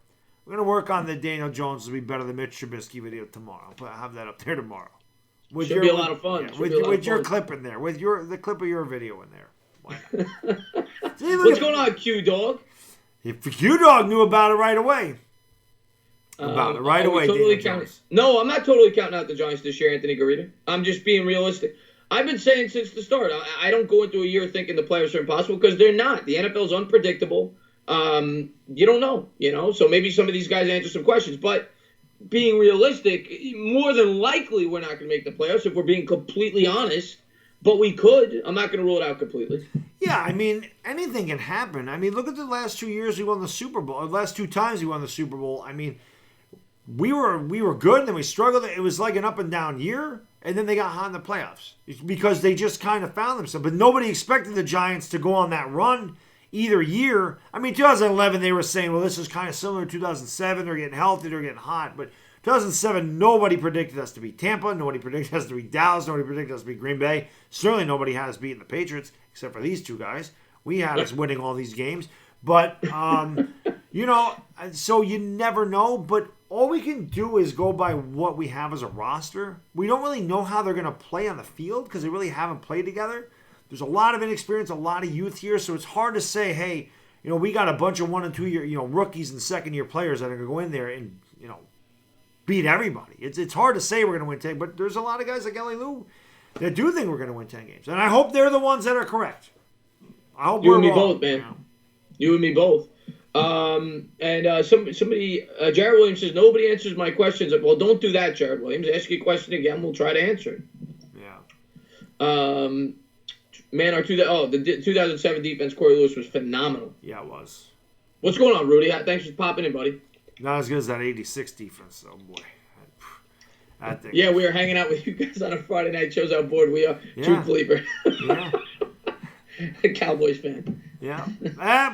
we're going to work on the Daniel Jones will be better than Mitch Trubisky video tomorrow. I'll have that up there tomorrow. Should be a lot of fun. Yeah, with your clip in there. With the clip of your video in there. Why not? See, what's going on, Q-Dog? If Q-Dog knew about it right away. No, I'm not totally counting out the Giants this year, Anthony Garita. I'm just being realistic. I've been saying since the start, I don't go into a year thinking the playoffs are impossible because they're not. The NFL's unpredictable. You don't know, so maybe some of these guys answer some questions. But being realistic, more than likely we're not going to make the playoffs if we're being completely honest. But we could. I'm not going to rule it out completely. Yeah, I mean, anything can happen. I mean, look at the last 2 years we won the Super Bowl. The last 2 times we won the Super Bowl. I mean, we were good, and then we struggled. It was like an up and down year, and then they got hot in the playoffs because they just kind of found themselves. But nobody expected the Giants to go on that run either year. I mean, 2011, they were saying, well, this is kind of similar to 2007. They're getting healthy. They're getting hot. But 2007, nobody predicted us to beat Tampa. Nobody predicted us to beat Dallas. Nobody predicted us to beat Green Bay. Certainly nobody had us beating the Patriots, except for these 2 guys. We had us winning all these games. But, so you never know. But all we can do is go by what we have as a roster. We don't really know how they're going to play on the field because they really haven't played together. There's a lot of inexperience, a lot of youth here, so it's hard to say, hey, we got a bunch of 1 and 2 year, rookies and second-year players that are going to go in there and, beat everybody. It's hard to say we're going to win 10, but there's a lot of guys like Ellie Lou that do think we're going to win 10 games. And I hope they're the ones that are correct. I hope you we're and me wrong, both, man. You and me both. Somebody, Jared Williams says, nobody answers my questions. Well, don't do that, Jared Williams. Ask your question again. We'll try to answer it. Yeah. The 2007 defense, Corey Lewis, was phenomenal. Yeah, it was. What's going on, Rudy? Thanks for popping in, buddy. Not as good as that 86 defense, oh boy. Yeah, we were hanging out with you guys on a Friday night. Shows how bored we are. Yeah. True believer. Yeah. A Cowboys fan. Yeah.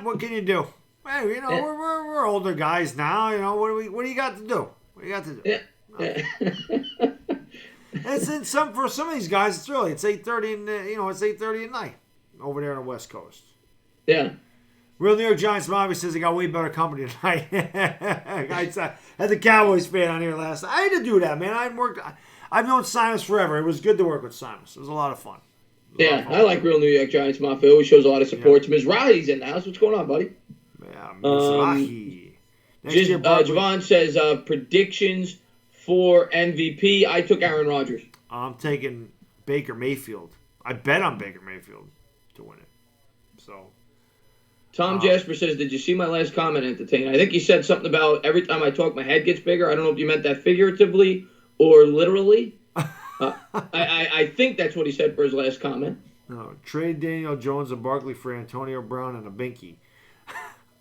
What can you do? Hey, we're older guys now. What do you got to do? What do you got to do? Yeah. It's for some of these guys, it's early. It's 8:30 it's 8:30 at night over there on the West Coast. Yeah. Real New York Giants Mathis says they got way better company tonight. I had the Cowboys fan on here last night. I had to do that, man. I've known Simus forever. It was good to work with Simus. It was a lot of fun. Yeah, I like Real New York Giants Mafia. Always shows a lot of support. Yeah. Mizrahi's in the house. What's going on, buddy? Yeah, Mizrahi. Javon says predictions for MVP. I took Aaron Rodgers. I'm taking Baker Mayfield. I bet on Baker Mayfield to win it. So. Tom Jasper says, did you see my last comment, Entertainah? I think he said something about every time I talk, my head gets bigger. I don't know if you meant that figuratively or literally. I think that's what he said for his last comment. No, trade Daniel Jones and Barkley for Antonio Brown and a binky.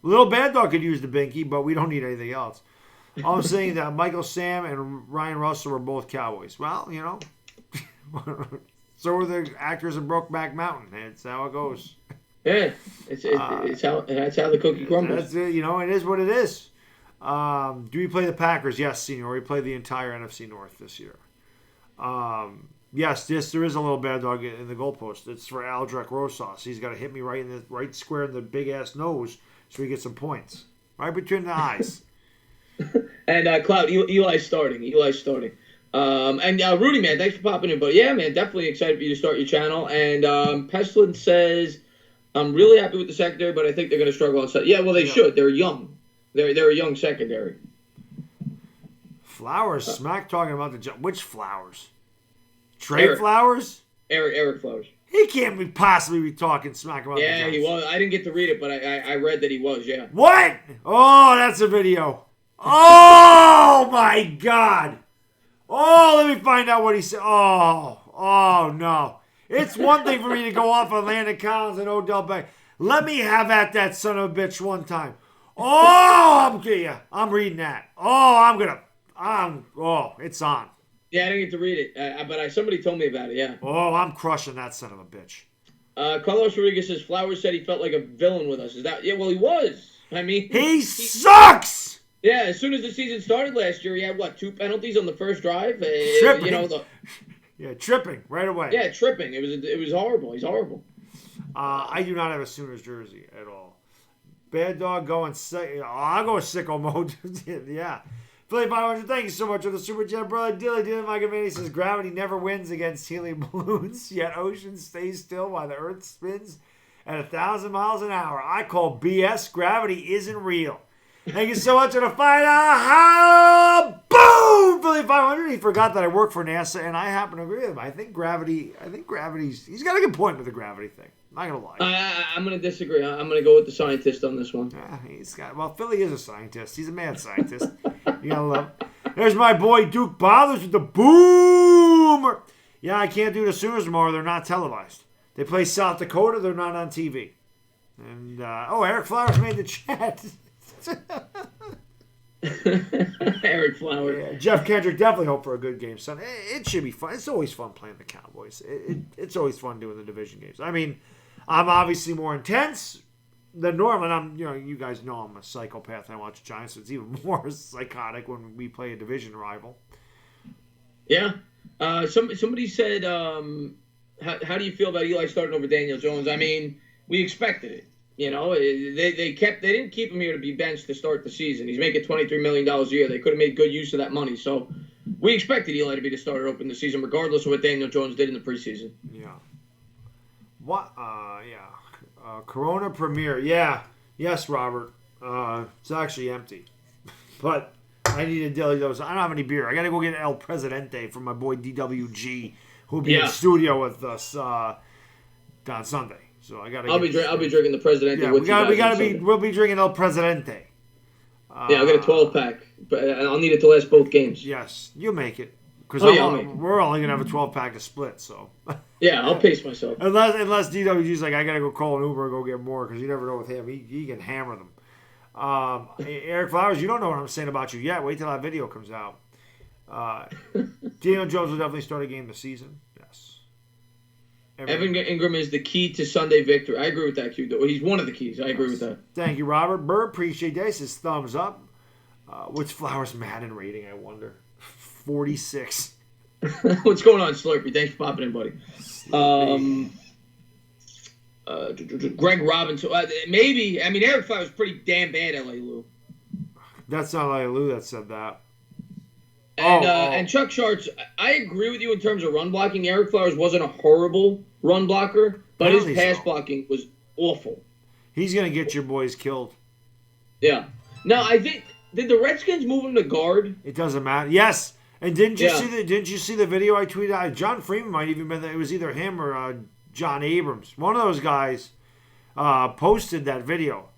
Little Baddog could use the binky, but we don't need anything else. All I'm saying that Michael Sam and Ryan Russell were both Cowboys. Well, so were the actors in Brokeback Mountain. That's how it goes. Yeah, that's how the cookie crumbles. That's it. It is what it is. Do we play the Packers? Yes, Senior. We play the entire NFC North this year. Yes, there is a little bad dog in the goalpost. It's for Aldrich Rosas. He's got to hit me right square in the big ass nose so he gets some points. Right between the eyes. And Cloud, Eli's starting. And Rudy, man, thanks for popping in. But yeah, man, definitely excited for you to start your channel. And Pestilence says, I'm really happy with the secondary, but I think they're going to struggle on set. Yeah, well, they should. They're young. They're a young secondary. Flowers, smack talking about which Flowers? Trey Flowers? Eric Flowers. He can't possibly be talking smack about the Giants. Yeah, he was. I didn't get to read it, but I read that he was, yeah. What? Oh, that's a video. Oh, my God. Oh, let me find out what he said. Oh, no. It's one thing for me to go off on Landon Collins and Odell Beckham. Let me have at that son of a bitch one time. Oh, I'm reading that. It's on. Yeah, I didn't get to read it, but somebody told me about it, yeah. Oh, I'm crushing that son of a bitch. Carlos Rodriguez says, Flowers said he felt like a villain with us. Is that? Yeah, well, he was. I mean. He sucks! Yeah, as soon as the season started last year, he had, 2 penalties on the first drive? Tripping. Yeah, tripping right away. Yeah, tripping. It was horrible. He's horrible. I do not have a Sooners jersey at all. Baddog going sick. I'll go sicko mode. Yeah. Philly 500, thank you so much for the Super Chat, brother. Dylan Mike says, gravity never wins against helium balloons, yet ocean stays still while the earth spins at 1,000 miles an hour. I call BS. Gravity isn't real. Thank you so much for the $5. Boom! Philly 500. He forgot that I work for NASA, and I happen to agree with him. I think gravity's, he's got a good point with the gravity thing. I'm not going to lie. I'm going to disagree. I'm going to go with the scientist on this one. Philly is a scientist. He's a mad scientist. You got to love him. There's my boy Duke Bothers with the boomer. Yeah, I can't do the Sooners tomorrow. They're not televised. They play South Dakota. They're not on TV. And, Eric Flowers made the chat. Eric Flowers. Yeah, Jeff Kendrick definitely hope for a good game Sunday. It should be fun. It's always fun playing the Cowboys. It's always fun doing the division games. I mean, I'm obviously more intense than normal. And you guys know I'm a psychopath and I watch Giants, so it's even more psychotic when we play a division rival. Yeah. Somebody said, how do you feel about Eli starting over Daniel Jones? I mean, we expected it. They didn't keep him here to be benched to start the season. He's making $23 million a year. They could have made good use of that money. So we expected Eli to be the starter open the season, regardless of what Daniel Jones did in the preseason. Yeah. What? Corona Premier. Yeah. Yes, Robert. It's actually empty. But I need a daily dose. I don't have any beer. I got to go get El Presidente from my boy DWG, who'll be in studio with us on Sunday. So I gotta. I'll be drinking the Presidente. Yeah, we'll be drinking El Presidente. I'll get a 12-pack, but I'll need it to last both games. Yes, you'll make it. Because we're only gonna have a 12-pack to split, so. Yeah, I'll pace myself. Unless DWG's like, I gotta go call an Uber and go get more, because you never know with him. He can hammer them. Eric Flowers, you don't know what I'm saying about you yet. Wait till that video comes out. Daniel Jones will definitely start a game this season. Yes. Evan Ingram is the key to Sunday victory. I agree with that, Q. He's one of the keys. I agree with that. Thank you, Robert. Burr, appreciate that. He says thumbs up. What's Flowers' Madden rating, I wonder? 46. What's going on, Slurpee? Thanks for popping in, buddy. Greg Robinson. Maybe. I mean, Eric Flowers pretty damn bad at Lou. That's not Lou that said that. And Chuck Schartz, I agree with you in terms of run blocking. Eric Flowers wasn't a horrible run blocker, but his pass blocking was awful. He's going to get your boys killed. Yeah. No, I think, did the Redskins move him to guard? It doesn't matter. Yes. And didn't you see the video I tweeted out? John Freeman might even been there. It was either him or John Abrams. One of those guys posted that video,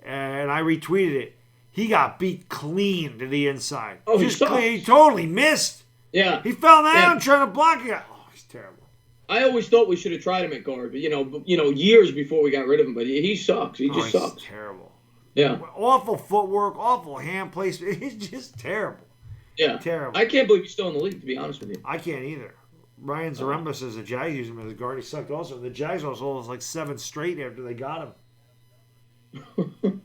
and I retweeted it. He got beat clean to the inside. Oh, he totally missed. Yeah. He fell down trying to block it. Oh, he's terrible. I always thought we should have tried him at guard, but years before we got rid of him. But he sucks. He just sucks. Terrible. Yeah. Awful footwork, awful hand placement. He's just terrible. Yeah. Terrible. I can't believe he's still in the league, to be honest with you. I can't either. Ryan Zaremba says the Jags used him as a guard. He sucked also. The Jags also lost like 7 straight after they got him.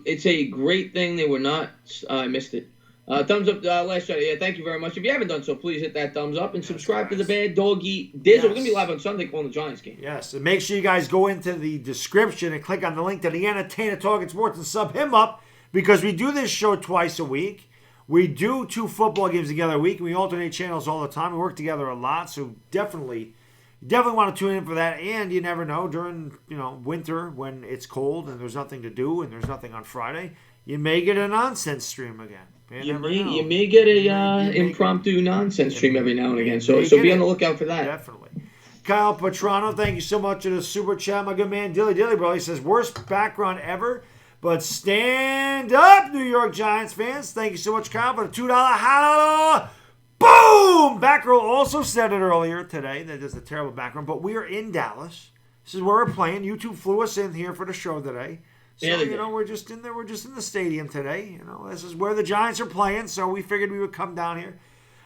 It's a great thing they were not. I missed it. Thumbs up, last shot. Yeah, thank you very much. If you haven't done so, please hit that thumbs up and subscribe to the Bad Doggy Dizzle. Yes. We're going to be live on Sunday calling the Giants game. Yes, and make sure you guys go into the description and click on the link to the Entertainah Talkin Sports and sub him up, because we do this show twice a week. We do 2 football games together a week, and we alternate channels all the time. We work together a lot, so definitely want to tune in for that. And you never know, during winter when it's cold and there's nothing to do and there's nothing on Friday, you may get a nonsense stream again. You may get a impromptu nonsense stream every now and again. So be on the lookout for that. Definitely. Kyle Petrano, thank you so much for the super chat, my good man. Dilly, bro. He says, worst background ever, but stand up, New York Giants fans. Thank you so much, Kyle, for the $2 holla. Boom! Batgirl also said it earlier today that there's a terrible background, but we are in Dallas. This is where we're playing. YouTube flew us in here for the show today. So, we're just in there. We're just in the stadium today. This is where the Giants are playing, so we figured we would come down here.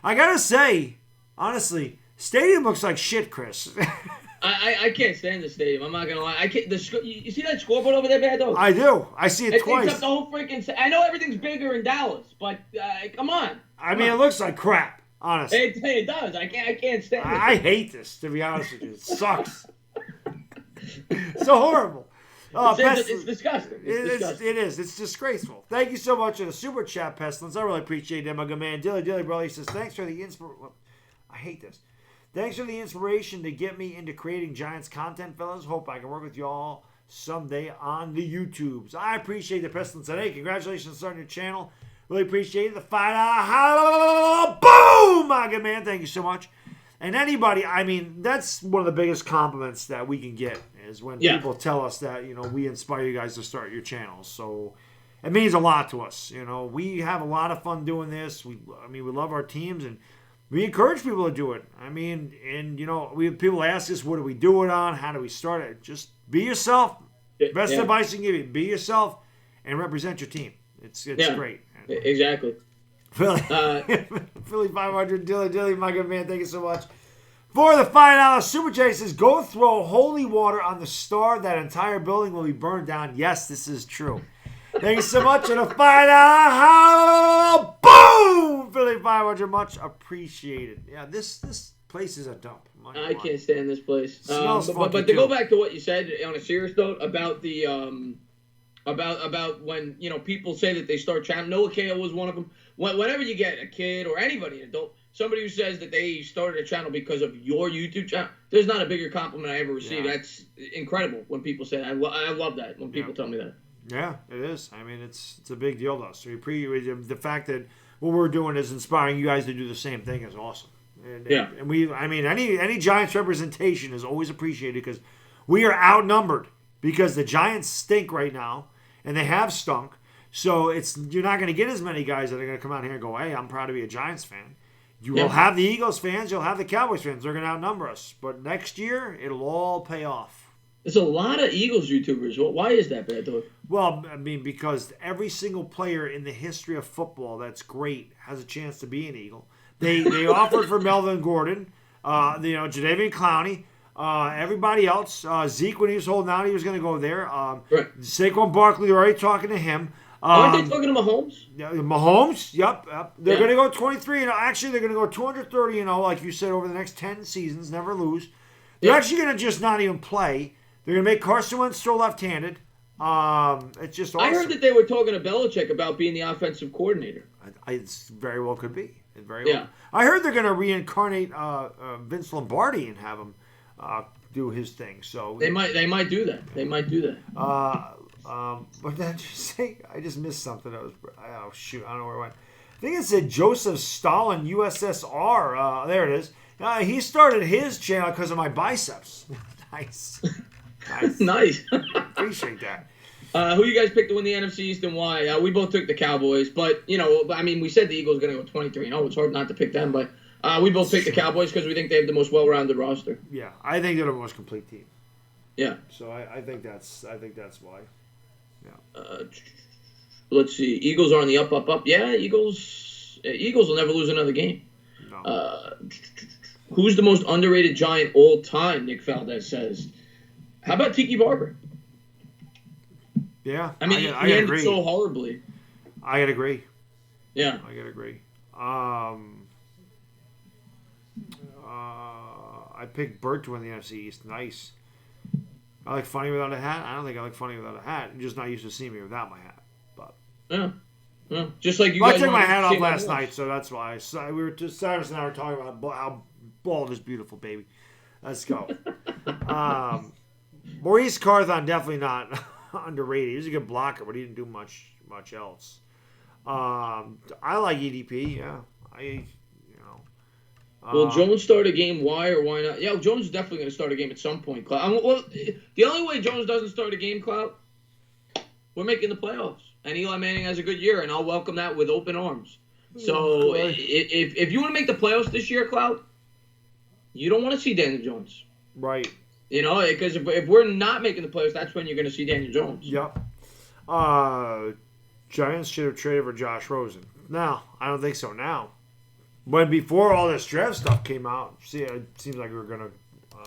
I got to say, honestly, stadium looks like shit, Chris. I can't stand the stadium. I'm not going to lie. You see that scoreboard over there, Baddog? I do. I see it twice. Takes up the whole freaking... I know everything's bigger in Dallas, but come on. It looks like crap, honestly. It does. I can't stand it. I hate this, to be honest with you. It sucks. So horrible. It's disgusting. It is. It's disgraceful. Thank you so much for the super chat, Pestilence. I really appreciate it, my good man. Dilly bro, he says, thanks for the I hate this. Thanks for the inspiration to get me into creating Giants content, fellas. Hope I can work with y'all someday on the YouTubes. I appreciate the Pestilence today. Congratulations on starting your channel. Really appreciate it. The $5 boom, my good man. Thank you so much. And anybody, I mean, that's one of the biggest compliments that we can get is when people tell us that, we inspire you guys to start your channels. So it means a lot to us. We have a lot of fun doing this. We love our teams and we encourage people to do it. I mean, and we have people ask us, what do we do it on? How do we start it? Just be yourself. Best advice I can give you. Be yourself and represent your team. It's great. Exactly. Philly 500, Dilly, my good man, thank you so much. For the $5 Super J says, go throw holy water on the star. That entire building will be burned down. Yes, this is true. Thank you so much. And a $5 boom! Philly 500, much appreciated. Yeah, this place is a dump. I can't stand this place. But to go back to what you said on a serious note about the about when people say that they start channel. Noah Kale was one of them. Whenever you get a kid or anybody, an adult, somebody who says that they started a channel because of your YouTube channel, there's not a bigger compliment I ever received. Yeah. That's incredible when people say that. I love that when people tell me that. Yeah, it is. I mean, it's a big deal to us. So the fact that what we're doing is inspiring you guys to do the same thing is awesome. And any Giants representation is always appreciated because we are outnumbered because the Giants stink right now and they have stunk. So you're not going to get as many guys that are going to come out here and go, hey, I'm proud to be a Giants fan. You will have the Eagles fans. You'll have the Cowboys fans. They're going to outnumber us. But next year, it'll all pay off. There's a lot of Eagles YouTubers. Well, why is that, Baddog? Well, I mean, because every single player in the history of football that's great has a chance to be an Eagle. They offered for Melvin Gordon, Jadeveon Clowney, everybody else. Zeke, when he was holding out, he was going to go there. Right. Saquon Barkley, they're already talking to him. Aren't they talking to Mahomes? Mahomes, yep. They're going to go 23-0. Actually, they're going to go 230-0, like you said, over the next 10 seasons, never lose. They're actually going to just not even play. They're going to make Carson Wentz throw left-handed. It's just awesome. I heard that they were talking to Belichick about being the offensive coordinator. It very well could be. Well. I heard they're going to reincarnate Vince Lombardi and have him do his thing. So they might do that. They might do that. What did I just say? I just missed something. Shoot, I don't know where it went. I think it said Joseph Stalin USSR. There it is. He started his channel because of my biceps. Nice. Nice. Appreciate that. Who you guys picked to win the NFC East and why? We both took the Cowboys, but we said the Eagles are going to go 23-0. It's hard not to pick them, but we both picked the Cowboys because we think they have the most well-rounded roster. Yeah, I think they're the most complete team. Yeah. So I think that's why. Yeah. Let's see. Eagles are on the up. Yeah, Eagles will never lose another game. No. Who's the most underrated Giant all time? Nick Valdez says. How about Tiki Barber? Yeah, I mean, he ended agree. So horribly. I gotta agree. Yeah, I gotta agree. I picked Burt to win the NFC East. Nice. I like Funny without a hat. I don't think I like Funny without a hat. I'm just not used to seeing me without my hat. But yeah. Just like you guys. I took my hat off last night, so that's why. We were just Cyrus and I were talking about how bald is beautiful, baby. Let's go. Maurice Carthon definitely not underrated. He was a good blocker, but he didn't do much else. I like EDP. Yeah, Will Jones start a game? Why or why not? Yeah, Jones is definitely going to start a game at some point, Cloud. Well, the only way Jones doesn't start a game, Cloud, we're making the playoffs, and Eli Manning has a good year, and I'll welcome that with open arms. So if you want to make the playoffs this year, Cloud, you don't want to see Daniel Jones. Right. Because if we're not making the playoffs, that's when you're going to see Daniel Jones. Yep. Giants should have traded for Josh Rosen. No, I don't think so now. When before all this draft stuff came out, it seems like we were going to...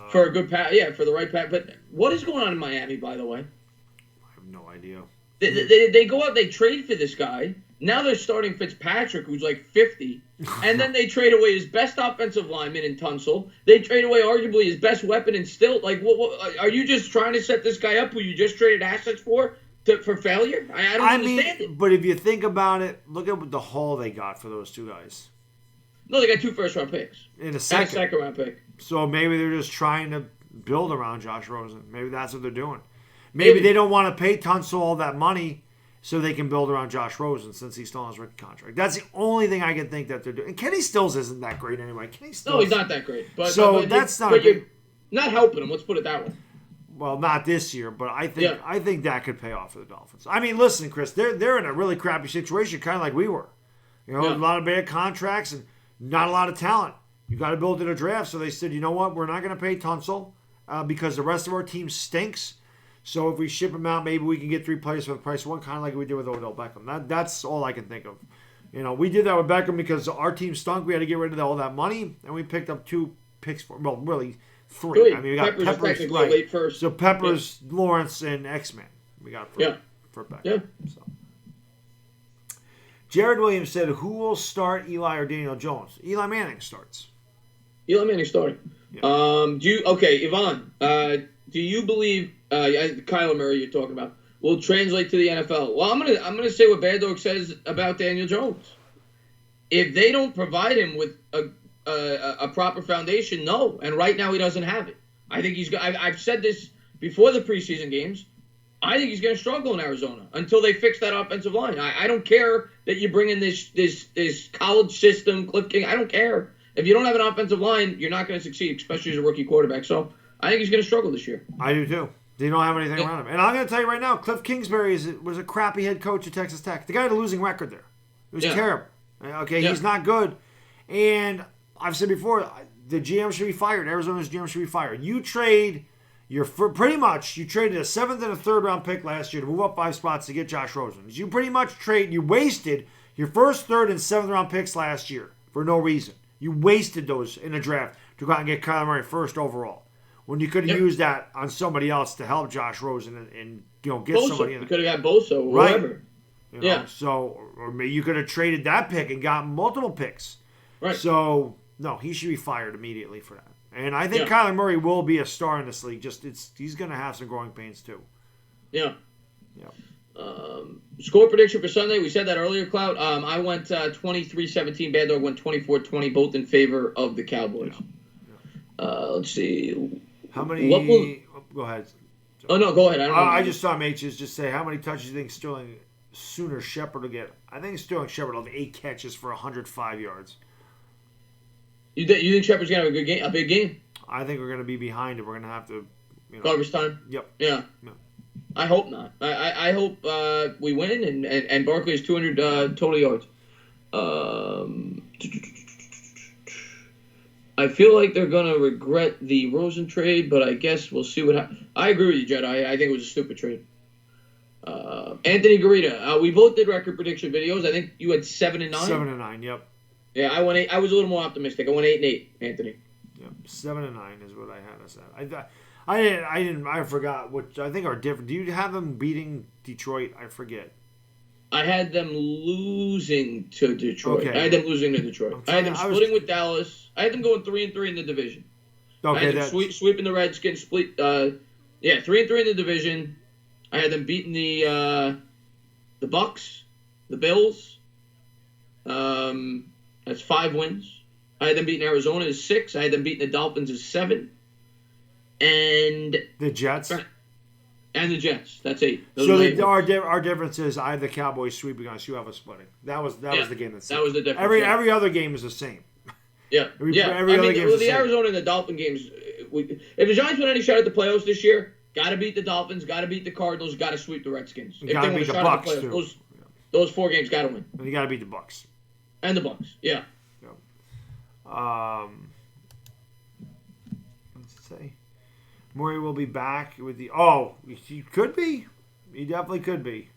for a good pack, for the right pack. But what is going on in Miami, by the way? I have no idea. They go out, they trade for this guy, Now they're starting Fitzpatrick, who's like 50, and then they trade away his best offensive lineman in Tunsil. They trade away arguably his best weapon in Stilt. Like, what, are you just trying to set this guy up who you just traded assets for failure? I don't understand it. But if you think about it, look at the haul they got for those two guys. No, they got 2 first-round picks. In a second. And a second-round pick. So maybe they're just trying to build around Josh Rosen. Maybe that's what they're doing. Maybe they don't want to pay Tunsil all that money so they can build around Josh Rosen since he's still on his rookie contract. That's the only thing I can think that they're doing. And Kenny Stills isn't that great anyway. No, he's not that great. But that's not. But you're not helping him. Let's put it that way. Well, not this year, but I think that could pay off for the Dolphins. I mean, listen, Chris, they're in a really crappy situation, kind of like we were. A lot of bad contracts and not a lot of talent. You got to build in a draft. So they said, you know what, we're not going to pay Tunsil because the rest of our team stinks. So if we ship him out, maybe we can get 3 players for the price of one, kind of like we did with Odell Beckham. That's all I can think of. We did that with Beckham because our team stunk. We had to get rid of all that money, and we picked up 2 picks for, well, really 3. I mean, we got Peppers right. Late first. So Peppers, Lawrence, and X-Men. We got for Beckham. Yeah. So. Jared Williams said, who will start, Eli or Daniel Jones? Eli Manning starts. Eli Manning starting. Yeah. Yvonne, do you believe Kyler Murray you're talking about will translate to the NFL? Well, I'm gonna say what Baddog says about Daniel Jones. If they don't provide him with a proper foundation, no. And right now he doesn't have it. I think I've said this before the preseason games. I think he's going to struggle in Arizona until they fix that offensive line. I don't care that you bring in this college system, Cliff King. I don't care. If you don't have an offensive line, you're not going to succeed, especially as a rookie quarterback. So I think he's going to struggle this year. I do too. They don't have anything around him. And I'm going to tell you right now, Cliff Kingsbury was a crappy head coach at Texas Tech. The guy had a losing record there. It was terrible. Okay, he's not good. And I've said before, the GM should be fired. Arizona's GM should be fired. You traded a 7th and a 3rd round pick last year to move up 5 spots to get Josh Rosen. You pretty much you wasted your 1st, 3rd, and 7th round picks last year for no reason. You wasted those in a draft to go out and get Kyler Murray 1st overall when you could have used that on somebody else to help Josh Rosen and get Bosa. somebody in. You could have got Bosa or whatever. So or maybe you could have traded that pick and got multiple picks. Right. So no, he should be fired immediately for that. And I think Kyler Murray will be a star in this league. He's going to have some growing pains too. Yeah. Score prediction for Sunday. We said that earlier, Cloud. I went 23-17. Baddog went 24-20, both in favor of the Cowboys. Let's see. How many? Go ahead. Oh no, go ahead. I just saw Mages just say how many touches you think Sterling Sooner Shepard will get. I think Sterling Shepard will have 8 catches for 105 yards. You think Shepard's gonna have a big game? I think we're gonna be behind and we're gonna have to. Garbage time. Yep. Yeah. I hope not. I hope we win and Barkley has 200 total yards. I feel like they're gonna regret the Rosen trade, but I guess we'll see what happens. I agree with you, Jed. I think it was a stupid trade. Anthony Garita. We both did record prediction videos. I think you had 7-9. 7-9. Yep. Yeah, I went 8. I was a little more optimistic. I went 8-8, Anthony. Yep, 7-9 is what I had us at. I forgot which. I think are different. Do you have them beating Detroit? I forget. I had them losing to Detroit. Okay. I had them losing to Detroit. I had them splitting with Dallas. I had them going 3-3 in the division. Okay, I had them sweeping the Redskins. 3-3 in the division. I had them beating the Bucks, the Bills. That's 5 wins. I had them beating Arizona as 6. I had them beating the Dolphins as 7. And the Jets. And the Jets. That's 8. Our difference is I have the Cowboys sweeping us. You have us splitting. That was the game that's that was the difference. Every other game is the same. Yeah. Every other game is the same. Arizona and the Dolphin games. If the Giants want any shot at the playoffs this year, got to beat the Dolphins, got to beat the Cardinals, got to sweep the Redskins. If they want a shot at the playoffs, those 4 games got to win. And you got to beat the Bucks. And the Bucks, yeah. Let's say Murray will be back with the. Oh, he could be. He definitely could be.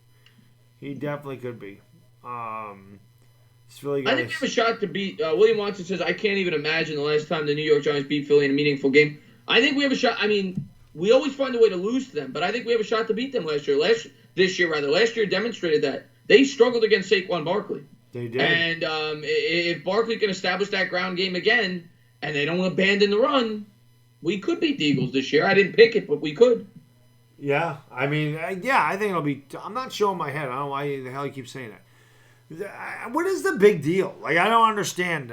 Philly guys. I think we have a shot to beat. William Watson says, I can't even imagine the last time the New York Giants beat Philly in a meaningful game. I think we have a shot. I mean, we always find a way to lose to them, but I think we have a shot to beat them this year. Last year demonstrated that. they struggled against Saquon Barkley. They did. And if Barkley can establish that ground game again, and they don't abandon the run, we could beat the Eagles this year. I didn't pick it, but we could. Yeah, I mean, I think it'll be. I'm not showing my head. I don't know why the hell you keep saying that. What is the big deal? Like, I don't understand.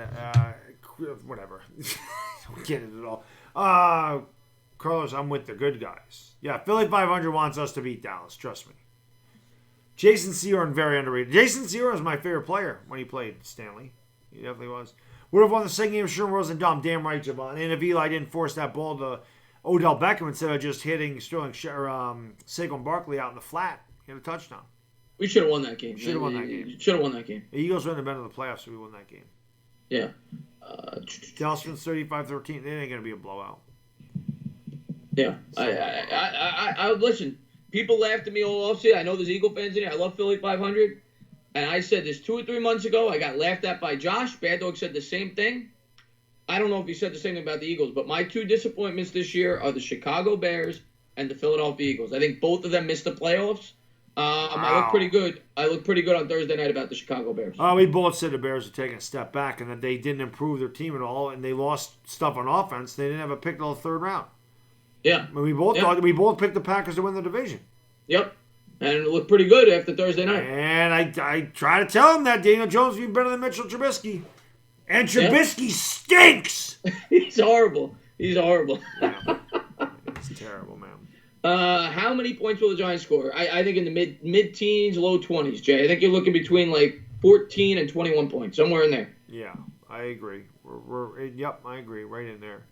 Whatever. I don't get it at all. Carlos, I'm with the good guys. Yeah, Philly 500 wants us to beat Dallas. Trust me. Jason Seorn, very underrated. Jason Seorn was my favorite player when he played Stanley. He definitely was. Would have won the second game of Sherman Rose and Dom. Damn right, Javon. And if Eli didn't force that ball to Odell Beckham instead of just hitting Saquon Barkley out in the flat, he had a touchdown. We should have won that game. Should have won that game. Should have won that game. The Eagles wouldn't have been in the playoffs if we won that game. Yeah. Dallas wins 35-13. It ain't going to be a blowout. Yeah. I listen. People laughed at me all offseason. I know there's Eagle fans in here. I love Philly 500. And I said this 2 or 3 months ago. I got laughed at by Josh. Baddog said the same thing. I don't know if he said the same thing about the Eagles, but my 2 disappointments this year are the Chicago Bears and the Philadelphia Eagles. I think both of them missed the playoffs. Wow. I look pretty good. I look pretty good on Thursday night about the Chicago Bears. We both said the Bears were taking a step back and that they didn't improve their team at all, and they lost stuff on offense. They didn't have a pick until the 3rd round. Yeah. We both thought we both picked the Packers to win the division. Yep. And it looked pretty good after Thursday night. And I try to tell him that Daniel Jones would be better than Mitchell Trubisky. And Trubisky stinks. He's horrible. He's horrible. Yeah. It's terrible, man. How many points will the Giants score? I think in the mid-teens, low 20s, Jay. I think you're looking between like 14 and 21 points, somewhere in there. Yeah, I agree. Yep, I agree. Right in there.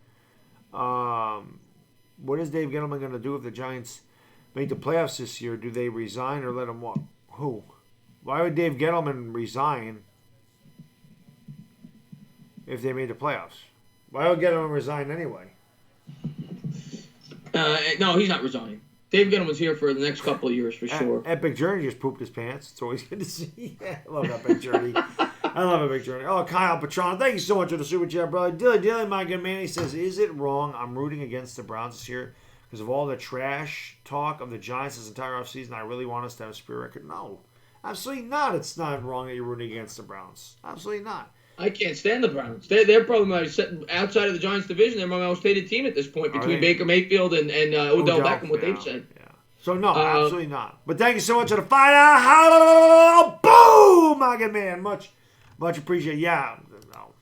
What is Dave Gettleman going to do if the Giants make the playoffs this year? Do they resign or let him walk? Who? Why would Dave Gettleman resign if they made the playoffs? Why would Gettleman resign anyway? No, he's not resigning. Dave Gettleman's here for the next couple of years for sure. Epic Journey just pooped his pants. It's always good to see. I love Epic Journey. I love Epic Journey. Oh, Kyle Petrano, thank you so much for the super chat, brother. Dilly, my good man, he says, is it wrong I'm rooting against the Browns this year because of all the trash talk of the Giants this entire offseason? I really want us to have a spirit record. No, absolutely not. It's not wrong that you're rooting against the Browns. Absolutely not. I can't stand the Browns. They're probably outside of the Giants division. They're my most hated team at this point between Baker Mayfield and Odell Beckham, what they've said. Yeah. So, no, absolutely not. But thank you so much for the fight. Boom, my good man. Much appreciated. Yeah. No,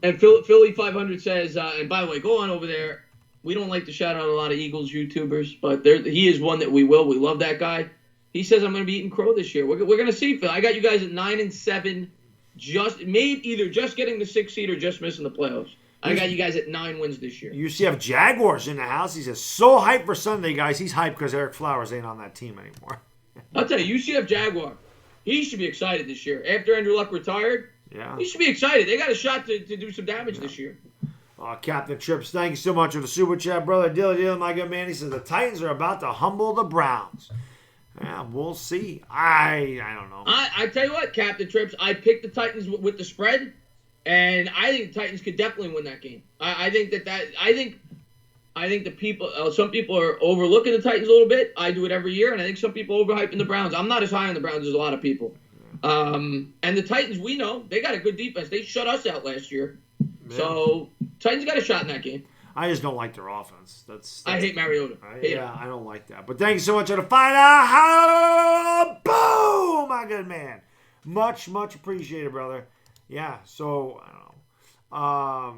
and Philly 500 says, and by the way, go on over there. We don't like to shout out a lot of Eagles YouTubers, but he is one that we will. We love that guy. He says I'm going to be eating crow this year. We're going to see, Phil. I got you guys at 9-7. Either just getting the 6th seed or just missing the playoffs. I got you guys at 9 wins this year. UCF Jaguars in the house. He says, so hyped for Sunday, guys. He's hyped because Eric Flowers ain't on that team anymore. I'll tell you, UCF Jaguar, he should be excited this year. After Andrew Luck retired, he should be excited. They got a shot to do some damage this year. Captain Trips, thank you so much for the super chat, brother. Dilly, my good man. He says, the Titans are about to humble the Browns. Yeah, we'll see. I don't know. I tell you what, Captain Trips, I picked the Titans with the spread, and I think the Titans could definitely win that game. I think the people, some people are overlooking the Titans a little bit. I do it every year, and I think some people are overhyping the Browns. I'm not as high on the Browns as a lot of people. And the Titans, we know they got a good defense. They shut us out last year, so Titans got a shot in that game. I just don't like their offense. I hate Mariota. I don't like that. But thank you so much for the fight. Boom, my good man. Much appreciated, brother. Yeah, so, I don't know.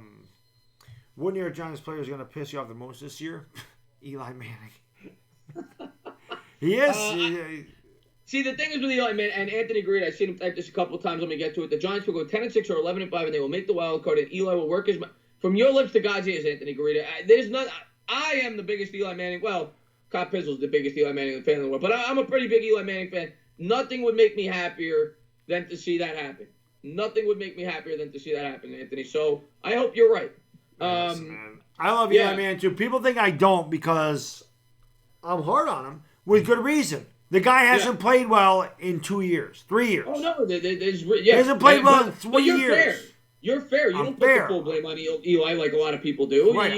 What New York Giants player is going to piss you off the most this year? Eli Manning. He is. See, the thing is with Eli Manning and Anthony Greaves, I've seen him type this a couple of times. Let me get to it. The Giants will go 10-6 or 11-5, and they will make the wild card, and Eli will work his... From your lips to God's ears, Anthony Greaves. I am the biggest Eli Manning. Well, Cop Pizzle's the biggest Eli Manning fan in the world, but I'm a pretty big Eli Manning fan. Nothing would make me happier than to see that happen. Nothing would make me happier than to see that happen, Anthony. So I hope you're right. Yes, man. I love Eli Manning too. People think I don't because I'm hard on him with good reason. The guy hasn't played well in 2 years, 3 years. Oh no, he hasn't played well in 3 years. Fair. You're fair. You don't put the full blame on Eli like a lot of people do. Right.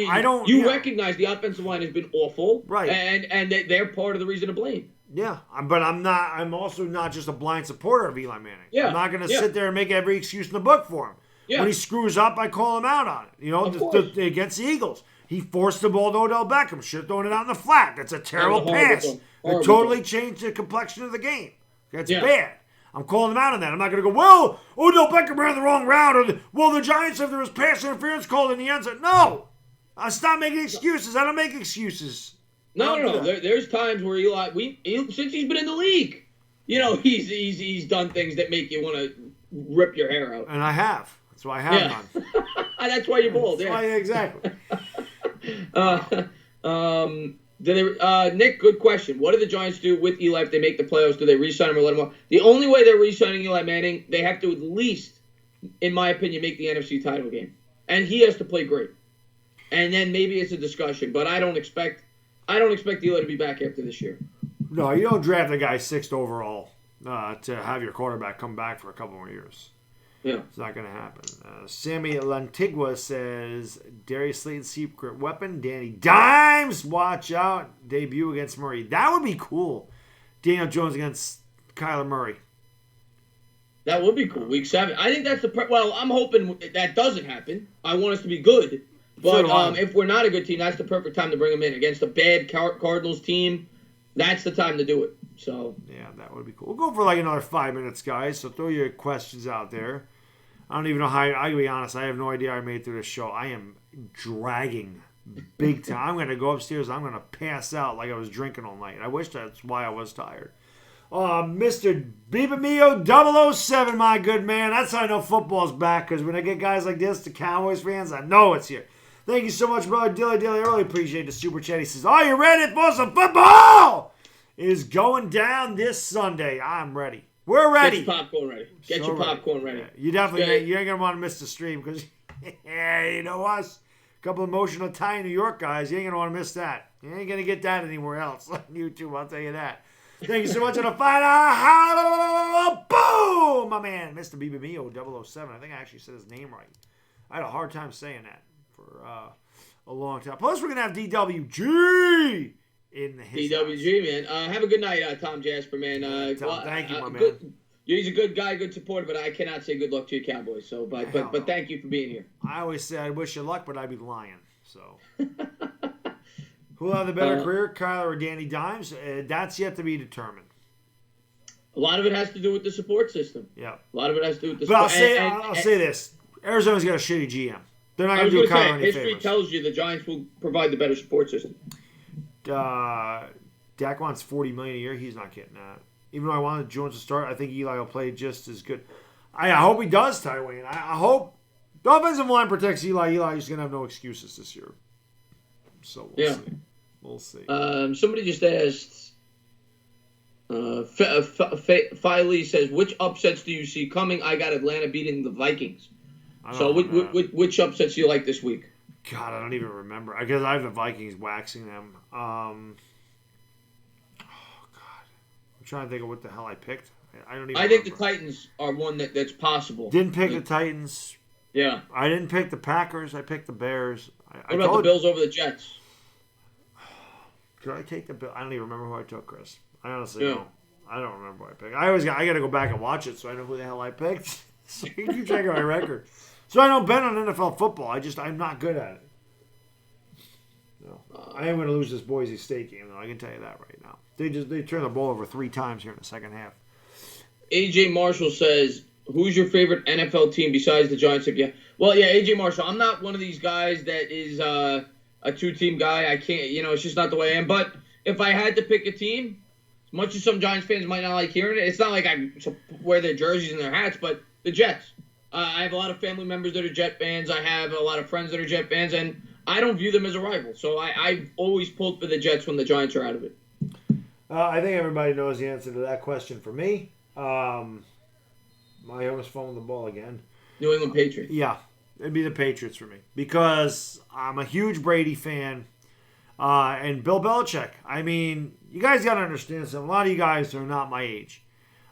You recognize the offensive line has been awful. Right. And they're part of the reason to blame. Yeah, but I'm also not just a blind supporter of Eli Manning. Yeah, I'm not going to sit there and make every excuse in the book for him. Yeah. When he screws up, I call him out on it. Against the Eagles, he forced the ball to Odell Beckham. Should have thrown it out in the flat. That's a terrible pass. It totally changed the complexion of the game. That's bad. I'm calling him out on that. I'm not going to go, well, Odell Beckham ran the wrong route. Or, well, the Giants, if there was pass interference called in the end zone. No. I stop making excuses. I don't make excuses. No. There's times where Eli, since he's been in the league, he's done things that make you want to rip your hair out. And I have. That's why I have done. That's why you're bold. That's why, exactly. Nick, good question. What do the Giants do with Eli if they make the playoffs? Do they re-sign him or let him walk? The only way they're re-signing Eli Manning, they have to at least, in my opinion, make the NFC title game. And he has to play great. And then maybe it's a discussion, but I don't expect Eli to be back after this year. No, you don't draft a guy 6th overall to have your quarterback come back for a couple more years. Yeah. It's not going to happen. Sammy Lantigua says, Darius Slayton's secret weapon, Danny Dimes, watch out, debut against Murray. That would be cool. Daniel Jones against Kyler Murray. That would be cool. Week 7. I think that's well, I'm hoping that doesn't happen. I want us to be good. But if we're not a good team, that's the perfect time to bring them in. Against a bad Cardinals team, that's the time to do it. So yeah, that would be cool. We'll go for like another 5 minutes, guys. So throw your questions out there. I don't even know how. I'll be honest. I have no idea how I made it through this show. I am dragging big time. I'm going to go upstairs. I'm going to pass out like I was drinking all night. I wish that's why I was tired. Mr. Bibamio 007, my good man. That's how I know football's back, because when I get guys like this, the Cowboys fans, I know it's here. Thank you so much, brother Dilly. I really appreciate the super chat. He says, are you ready for some football? It is going down this Sunday. I'm ready. We're ready. Get your popcorn ready. Get your popcorn ready. You definitely you ain't going to want to miss the stream, because, you know us, a couple emotional Italian New York guys, you ain't going to want to miss that. You ain't going to get that anywhere else on YouTube, I'll tell you that. Thank you so much on the final boom, my man, Mr. Bibamio 007. I think I actually said his name right. I had a hard time saying that for a long time. Plus, we're going to have DWG in his DWG, house. Man. Have a good night, Tom Jasper, man. Tom, thank you, my man. He's a good guy, good supporter, but I cannot say good luck to your Cowboys. So, but thank you for being here. I always say I wish you luck, but I'd be lying. So, who'll have the better career, Kyler or Danny Dimes? That's yet to be determined. A lot of it has to do with the support system. Yeah. A lot of it has to do with the support. But I'll say this. Arizona's got a shitty GM. They're not going to do Kyler any history tells you the Giants will provide the better support system. Dak wants $40 million a year. He's not getting that. Even though I wanted Jones to start, I think Eli will play just as good. I hope he does, Tywayne. I hope the offensive line protects Eli. Eli's going to have no excuses this year. So we'll see. We'll see. Somebody just asked, Filey says, which upsets do you see coming? I got Atlanta beating the Vikings. So which upsets do you like this week? God, I don't even remember. I guess I have the Vikings waxing them. I'm trying to think of what the hell I picked. I think the Titans are one that's possible. Didn't pick the Titans. Yeah. I didn't pick the Packers. I picked the Bears. What about the Bills over the Jets? Did I take the Bills? I don't even remember who I took, Chris. I honestly don't. I don't remember who I picked. I got to go back and watch it so I know who the hell I picked. So you keep track of my record. So I don't bet on NFL football. I'm not good at it. No. I am going to lose this Boise State game, though. I can tell you that right now. They turned the ball over 3 times here in the second half. AJ Marshall says, who's your favorite NFL team besides the Giants? Well, AJ Marshall. I'm not one of these guys that is a 2-team guy. I can't, it's just not the way I am. But if I had to pick a team, as much as some Giants fans might not like hearing it, it's not like I wear their jerseys and their hats, but the Jets. I have a lot of family members that are Jet fans. I have a lot of friends that are Jet fans, and I don't view them as a rival. So I've always pulled for the Jets when the Giants are out of it. I think everybody knows the answer to that question for me. I almost fumbled the ball again. New England Patriots. Yeah, it'd be the Patriots for me because I'm a huge Brady fan. And Bill Belichick. I mean, you guys got to understand something. A lot of you guys are not my age.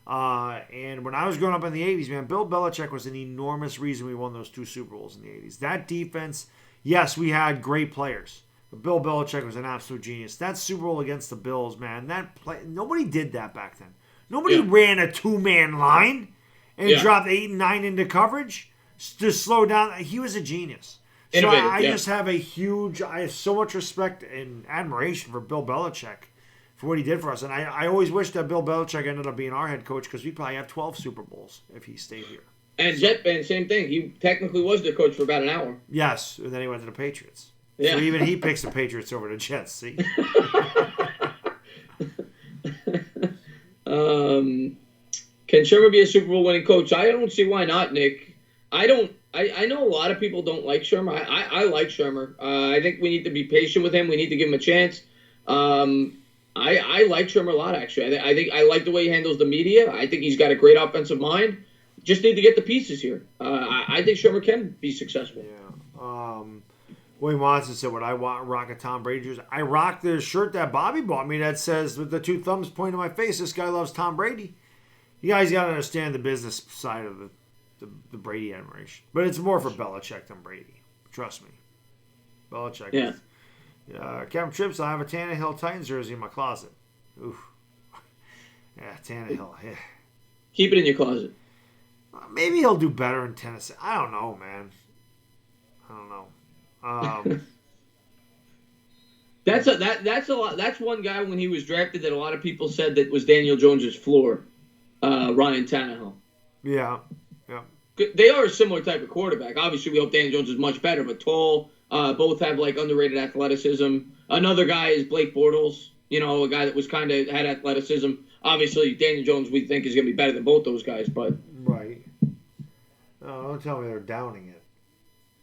And when I was growing up in the 80s, man, Bill Belichick was an enormous reason we won those 2 Super Bowls in the 80s. That defense, yes, we had great players. But Bill Belichick was an absolute genius. That Super Bowl against the Bills, man, that play, nobody did that back then. Nobody ran a two-man line and dropped 8 and 9 into coverage to slow down. He was a genius. So I just have I have so much respect and admiration for Bill Belichick for what he did for us. And I always wish that Bill Belichick ended up being our head coach because we'd probably have 12 Super Bowls if he stayed here. And Jetman, same thing. He technically was the coach for about an hour. Yes, and then he went to the Patriots. Yeah. So even he picks the Patriots over the Jets, see? Can Shermer be a Super Bowl winning coach? I don't see why not, Nick. I know a lot of people don't like Shermer. I like Shermer. I think we need to be patient with him. We need to give him a chance. I like Shermer a lot, actually. I think I like the way he handles the media. I think he's got a great offensive mind. Just need to get the pieces here. I think Shermer can be successful. Yeah. William Watson said, "What I rock a Tom Brady jersey. I rock the shirt that Bobby bought me that says with the 2 thumbs pointing to my face, this guy loves Tom Brady." You guys got to understand the business side of the Brady admiration. But it's more for Belichick than Brady. Trust me. Belichick. Yeah. Kevin Trips, I have a Tannehill Titans jersey in my closet. Oof. Yeah, Tannehill. Yeah. Keep it in your closet. Maybe he'll do better in Tennessee. I don't know, man. I don't know. That's a lot. That's one guy when he was drafted that a lot of people said that was Daniel Jones's floor. Ryan Tannehill. Yeah. They are a similar type of quarterback. Obviously, we hope Daniel Jones is much better, but tall. Both have like underrated athleticism. Another guy is Blake Bortles. You know, a guy that was kind of had athleticism. Obviously, Daniel Jones we think is going to be better than both those guys, but right. No, don't tell me they're downing it.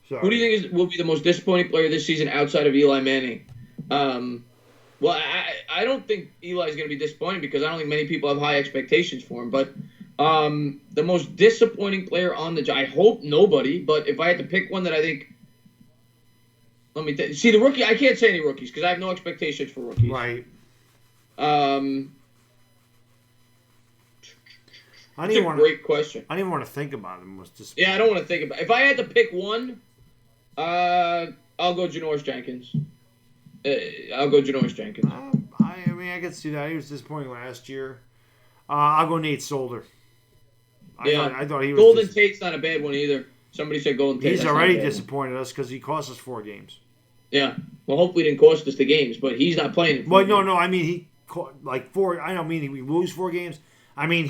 Sorry. Who do you think will be the most disappointing player this season outside of Eli Manning? Well, I don't think Eli's going to be disappointing because I don't think many people have high expectations for him. But the most disappointing player on the I hope nobody. But if I had to pick one that I think, let me see the rookie. I can't say any rookies because I have no expectations for rookies. Right. That's a great question. I didn't even want to think about him. Yeah, I don't want to think about it. If I had to pick one, I'll go Janoris Jenkins. I'll go Janoris Jenkins. I mean, I could see that. He was disappointing last year. I'll go Nate Solder. I thought he was. Golden Tate's not a bad one either. Somebody said Golden Tate. He's already disappointed us because he cost us 4 games. Yeah. Well, hopefully it didn't cost us the games, but he's not playing. Well, no. I mean, he like 4. I don't mean we lose 4 games. I mean,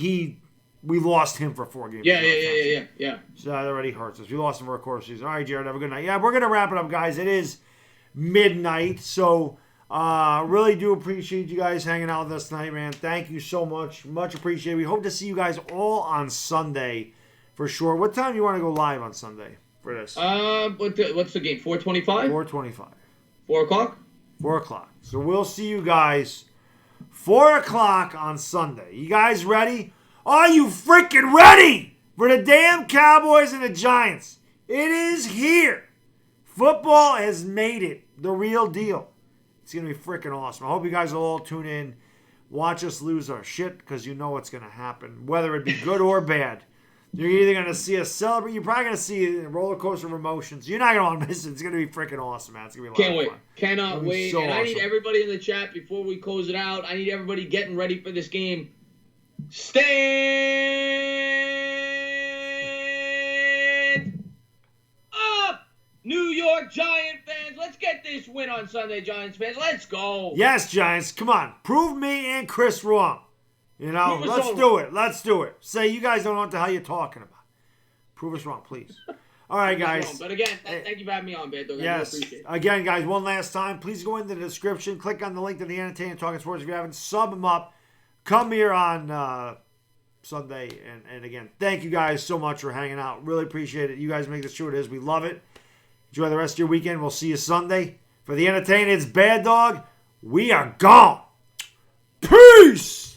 we lost him for 4 games. Yeah. So that already hurts us. We lost him for a quarter season. All right, Jared, have a good night. Yeah, we're going to wrap it up, guys. It is midnight, so really do appreciate you guys hanging out with us tonight, man. Thank you so much. Much appreciated. We hope to see you guys all on Sunday for sure. What time do you want to go live on Sunday for this? What's the game? 4:25? 4:25. 4 o'clock? 4 o'clock. So we'll see you guys 4 o'clock on Sunday. You guys ready? Are you freaking ready for the damn Cowboys and the Giants? It is here. Football has made it the real deal. It's going to be freaking awesome. I hope you guys will all tune in. Watch us lose our shit because you know what's going to happen. Whether it be good or bad. You're either going to see us celebrate. You're probably going to see a roller coaster of emotions. You're not going to want to miss it. It's going to be freaking awesome, man. It's going to be a lot of fun. Cannot wait. So and awesome. I need everybody in the chat before we close it out. I need everybody getting ready for this game. Stand up, New York Giant fans. Let's get this win on Sunday, Giants fans. Let's go. Yes, Giants. Come on. Prove me and Chris wrong. You know, let's do it. Let's do it. Say you guys don't know what the hell you're talking about. Prove us wrong, please. All right, guys. But again, thank you for having me on, Baddog. Yes. I appreciate it. Again, guys, one last time. Please go into the description. Click on the link to the Entertainah Talking Sports. If you haven't, sub them up. Come here on Sunday. And again, thank you guys so much for hanging out. Really appreciate it. You guys make this true. It is. We love it. Enjoy the rest of your weekend. We'll see you Sunday. For the Entertainah, it's Baddog. We are gone. Peace.